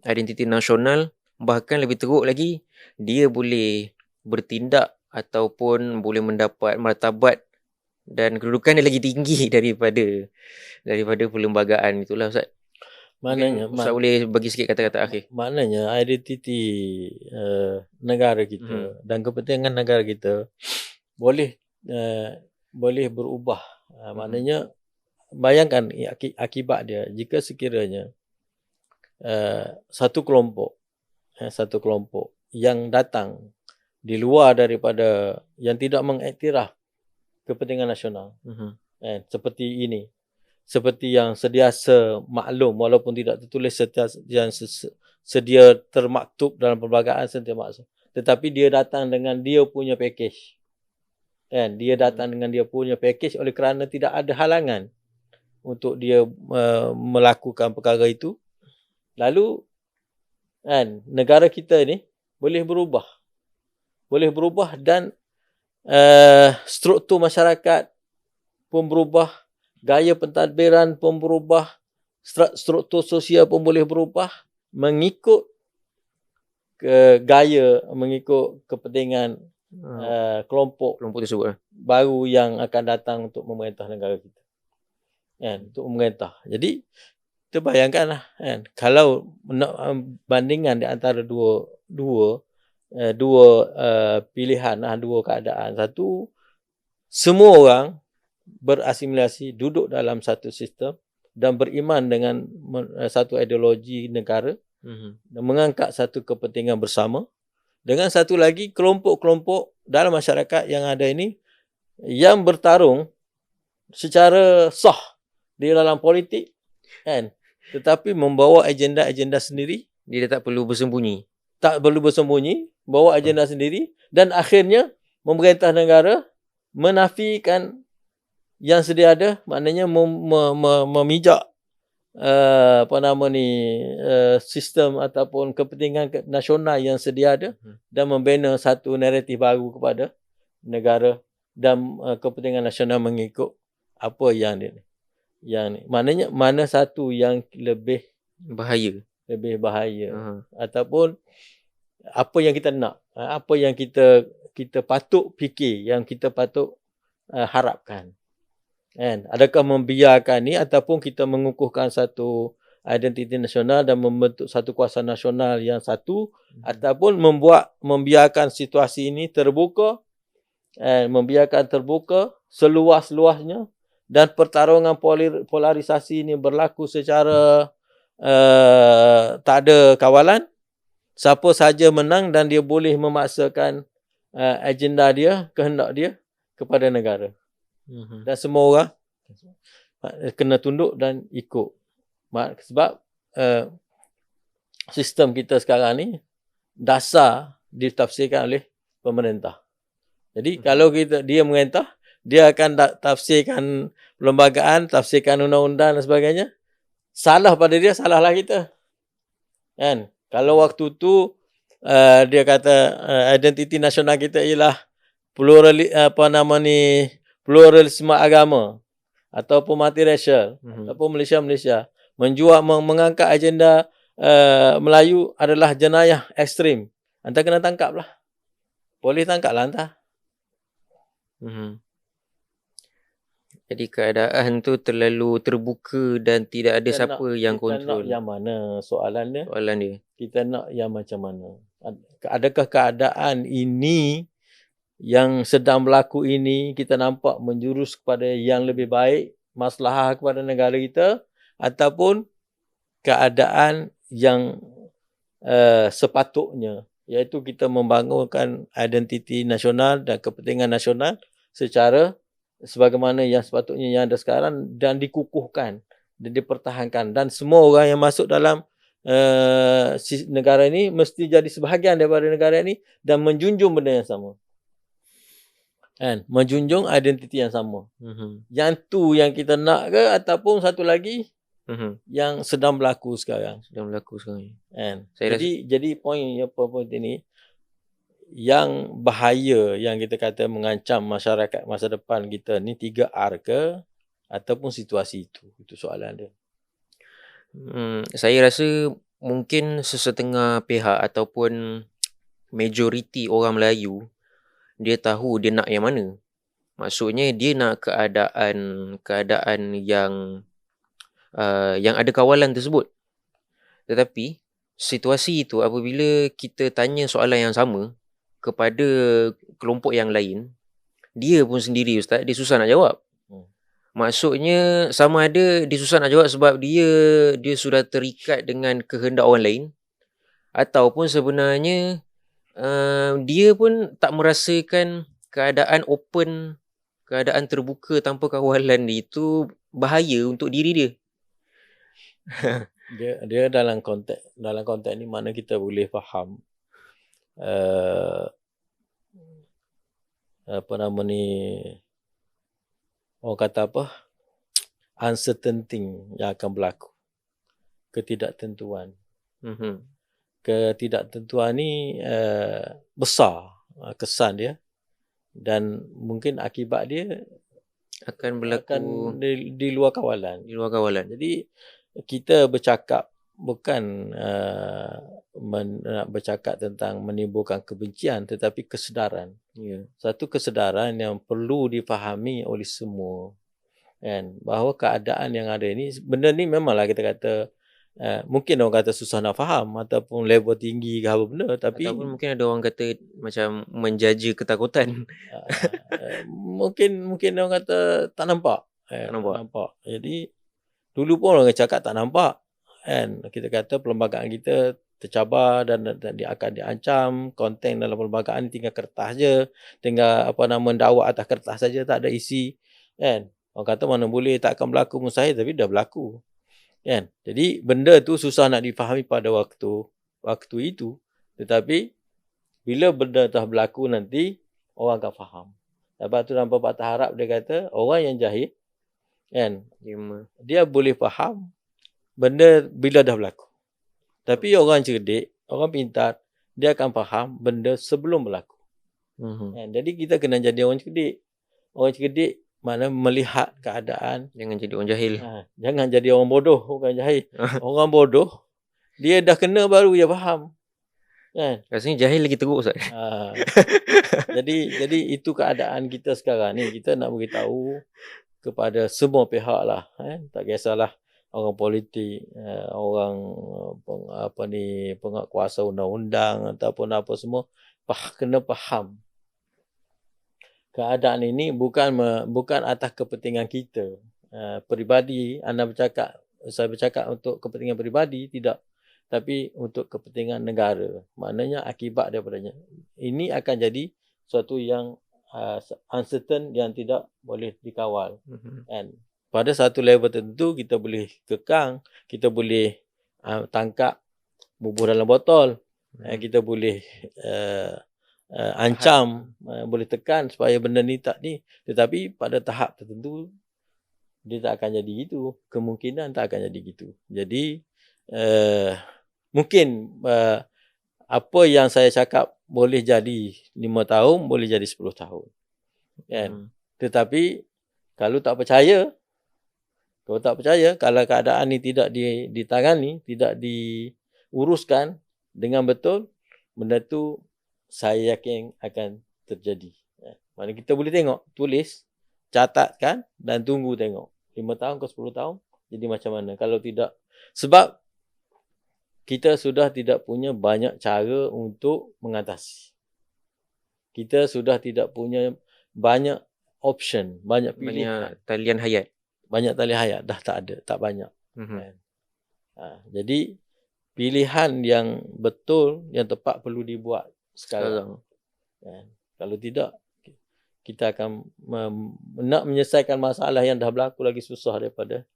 identiti nasional. Bahkan lebih teruk lagi, dia boleh bertindak ataupun boleh mendapat martabat dan kedudukan dia lagi tinggi daripada perlembagaan. Itulah Ustaz. Maknanya Ustaz boleh bagi sikit kata-kata akhir. Maknanya identiti negara kita dan kepentingan negara kita boleh berubah. Maknanya bayangkan akibat dia jika sekiranya satu kelompok yang datang di luar daripada, yang tidak mengiktiraf kepentingan nasional, seperti ini, seperti yang sediasa maklum walaupun tidak tertulis, yang sedia termaktub dalam perlembagaan sedia maklum, tetapi dia datang dengan dia punya package, dia datang dengan dia punya package oleh kerana tidak ada halangan untuk dia melakukan perkara itu. Lalu Kan negara kita ni boleh berubah. Boleh berubah dan struktur masyarakat pun berubah, gaya pentadbiran pun berubah, struktur sosial pun boleh berubah mengikut gaya, mengikut kepentingan kelompok tersebut. baru yang akan datang untuk memerintah negara kita. Kan, untuk memerintah. Jadi kita bayangkanlah kan, kalau nak bandingan di antara dua pilihan, dua keadaan. Satu, semua orang berasimilasi, duduk dalam satu sistem dan beriman dengan satu ideologi negara dan mengangkat satu kepentingan bersama. Dengan satu lagi, kelompok-kelompok dalam masyarakat yang ada ini yang bertarung secara sah di dalam politik, kan, tetapi membawa agenda-agenda sendiri. Dia tak perlu bersembunyi. Tak perlu bersembunyi, bawa agenda sendiri dan akhirnya memerintah negara menafikan yang sedia ada, maknanya memijak sistem ataupun kepentingan nasional yang sedia ada dan membina satu naratif baru kepada negara dan kepentingan nasional mengikut apa yang ni. Maknanya mana satu yang lebih bahaya ataupun apa yang kita nak, apa yang kita patut fikir, yang kita patut harapkan. Kan? Adakah membiarkan ni ataupun kita mengukuhkan satu identiti nasional dan membentuk satu kuasa nasional yang satu, ataupun membiarkan situasi ini terbuka, membiarkan terbuka seluas-luasnya dan pertarungan polarisasi ini berlaku secara tak ada kawalan. Siapa saja menang dan dia boleh memaksakan agenda dia, kehendak dia kepada negara. Dan semua orang kena tunduk dan ikut. Sebab sistem kita sekarang ni dasar ditafsirkan oleh pemerintah. Jadi kalau dia memerintah, dia akan tafsirkan perlembagaan, tafsirkan undang-undang dan sebagainya. Salah pada dia, salahlah kita. Kan? Kalau waktu tu dia kata identiti nasional kita ialah pluralisme agama ataupun multiracial ataupun Malaysia mengangkat agenda Melayu adalah jenayah ekstrim. Anda kena tangkap lah. Boleh tangkap lah anda. Jadi keadaan tu terlalu terbuka dan tidak ada siapa yang kontrol. Kita nak yang mana soalan dia? Soalan dia. Kita nak yang macam mana? Adakah keadaan ini yang sedang berlaku ini kita nampak menjurus kepada yang lebih baik, maslahah kepada negara kita, ataupun keadaan yang sepatutnya, iaitu kita membangunkan identiti nasional dan kepentingan nasional secara sebagaimana yang sepatutnya yang ada sekarang dan dikukuhkan dan dipertahankan, dan semua orang yang masuk dalam negara ini mesti jadi sebahagian daripada negara ini dan menjunjung benda yang sama. Kan? Menjunjung identiti yang sama. Yang tu yang kita nak ke, ataupun satu lagi yang sedang berlaku sekarang. Kan? Jadi poin ini yang bahaya yang kita kata mengancam masyarakat masa depan kita ni 3R ke ataupun situasi itu. Itu soalan dia. Saya rasa mungkin sesetengah pihak ataupun majoriti orang Melayu dia tahu dia nak yang mana. Maksudnya dia nak keadaan yang ada kawalan tersebut. Tetapi situasi itu apabila kita tanya soalan yang sama kepada kelompok yang lain, dia pun sendiri ustaz, dia susah nak jawab. Maksudnya sama ada dia susah nak jawab sebab dia sudah terikat dengan kehendak orang lain, ataupun sebenarnya dia pun tak merasakan keadaan open, keadaan terbuka tanpa kawalan itu bahaya untuk diri dia. Dia dalam konteks ni mana kita boleh faham orang kata apa, uncertainty yang akan berlaku, ketidaktentuan. ketidaktentuan ni besar kesan dia, dan mungkin akibat dia Akan akan berlaku di luar kawalan. di luar kawalan. Jadi kita bercakap bukan nak bercakap tentang menimbulkan kebencian, tetapi kesedaran. Ya. Satu kesedaran yang perlu difahami oleh semua, kan, bahawa keadaan yang ada ni, benda ni memanglah kita kata mungkin orang kata susah nak faham ataupun level tinggi ke apa benda, tapi Ataupun mungkin ada orang kata macam menjaja ketakutan. mungkin orang kata tak nampak. Tak nampak. Jadi dulu pun orang cakap tak nampak, kan. Kita kata perlembagaan kita tercabar dan dia akan diancam, konten dalam perlembagaan ni tinggal kertas je, tinggal mendakwa atas kertas saja, tak ada isi, kan. Orang kata mana boleh, tak akan berlaku, mustahil, tapi dah berlaku, kan. Jadi benda tu susah nak difahami pada waktu itu, tetapi bila benda dah berlaku nanti orang akan faham. Sebab tu dalam pepatah Arab dia kata orang yang jahil, kan, dia boleh faham benda bila dah berlaku. Tapi orang cerdik, orang pintar, dia akan faham benda sebelum berlaku. Kan? Jadi kita kena jadi orang cerdik. Orang cerdik mana melihat keadaan. Jangan jadi orang jahil. Jangan jadi orang bodoh, bukan jahil. Orang bodoh, dia dah kena baru dia faham. Kan? Rasanya jahil lagi teruk, Ustaz. Jadi itu keadaan kita sekarang ni. Kita nak beritahu kepada semua pihak lah. Tak kisahlah orang politik, orang penguasa undang-undang ataupun apa semua, kena faham. Keadaan ini bukan atas kepentingan kita peribadi. Saya bercakap untuk kepentingan peribadi, tidak. Tapi untuk kepentingan negara. Maknanya akibat daripadanya. Ini akan jadi suatu yang uncertain, yang tidak boleh dikawal. Kan? Pada satu level tertentu kita boleh kekang, kita boleh tangkap, bubuh dalam botol, kita boleh ancam, boleh tekan supaya benda ni tak ni. Tetapi pada tahap tertentu dia tak akan jadi gitu. Kemungkinan tak akan jadi gitu. Jadi mungkin apa yang saya cakap boleh jadi 5 tahun, boleh jadi 10 tahun. Kan? Tetapi kalau tak percaya, kalau keadaan ni tidak ditangani, tidak diuruskan dengan betul, benda tu saya yakin akan terjadi. Mana kita boleh tengok, tulis, catatkan dan tunggu tengok. 5 tahun ke 10 tahun, jadi macam mana. Kalau tidak, sebab kita sudah tidak punya banyak cara untuk mengatasi. Kita sudah tidak punya banyak option, banyak pilihan. Banyak talian hayat. Banyak talian hayat dah tak ada, tak banyak. Jadi pilihan yang betul, yang tepat perlu dibuat sekarang. Kalau tidak, kita akan nak menyelesaikan masalah yang dah berlaku lagi susah daripada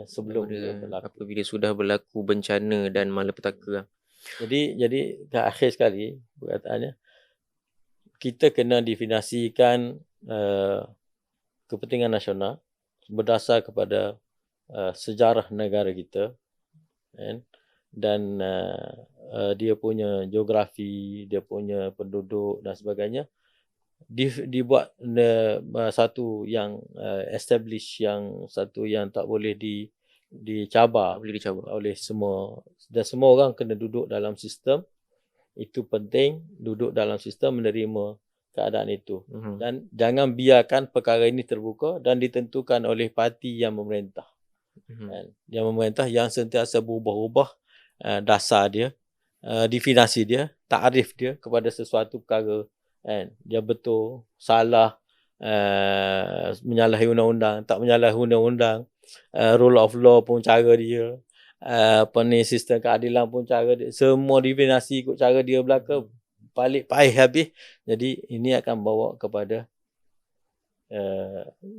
sebelum dia berlaku. Apabila sudah berlaku bencana dan malapetaka. Jadi ke akhir sekali perkataannya, kita kena definisikan kepentingan nasional berdasar kepada sejarah negara kita, dan dia punya geografi, dia punya penduduk dan sebagainya, dibuat satu yang establish, yang satu yang tak boleh dicabar oleh semua, dan semua orang kena duduk dalam sistem. Itu penting, duduk dalam sistem, menerima keadaan itu. Dan jangan biarkan perkara ini terbuka dan ditentukan oleh parti yang memerintah. Yang memerintah yang sentiasa berubah-ubah dasar dia, definisi dia, takrif dia kepada sesuatu perkara. Dia betul, salah, menyalahi undang-undang, tak menyalahi undang-undang, rule of law pun cara dia, sistem keadilan pun cara dia, semua definisi ikut cara dia belaka, balik payah habis. Jadi ini akan bawa kepada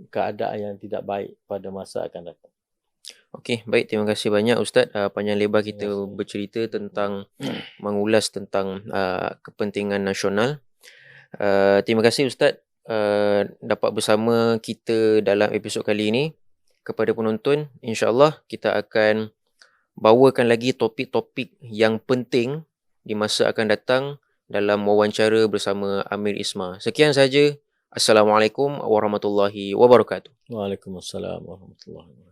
keadaan yang tidak baik pada masa akan datang. Okey, baik, terima kasih banyak Ustaz. Panjang lebar kita bercerita tentang mengulas tentang kepentingan nasional. Terima kasih Ustaz dapat bersama kita dalam episod kali ini. Kepada penonton, insya-Allah kita akan bawakan lagi topik-topik yang penting di masa akan datang dalam wawancara bersama Amir Isma. Sekian saja. Assalamualaikum warahmatullahi wabarakatuh. Waalaikumsalam warahmatullahi wabarakatuh.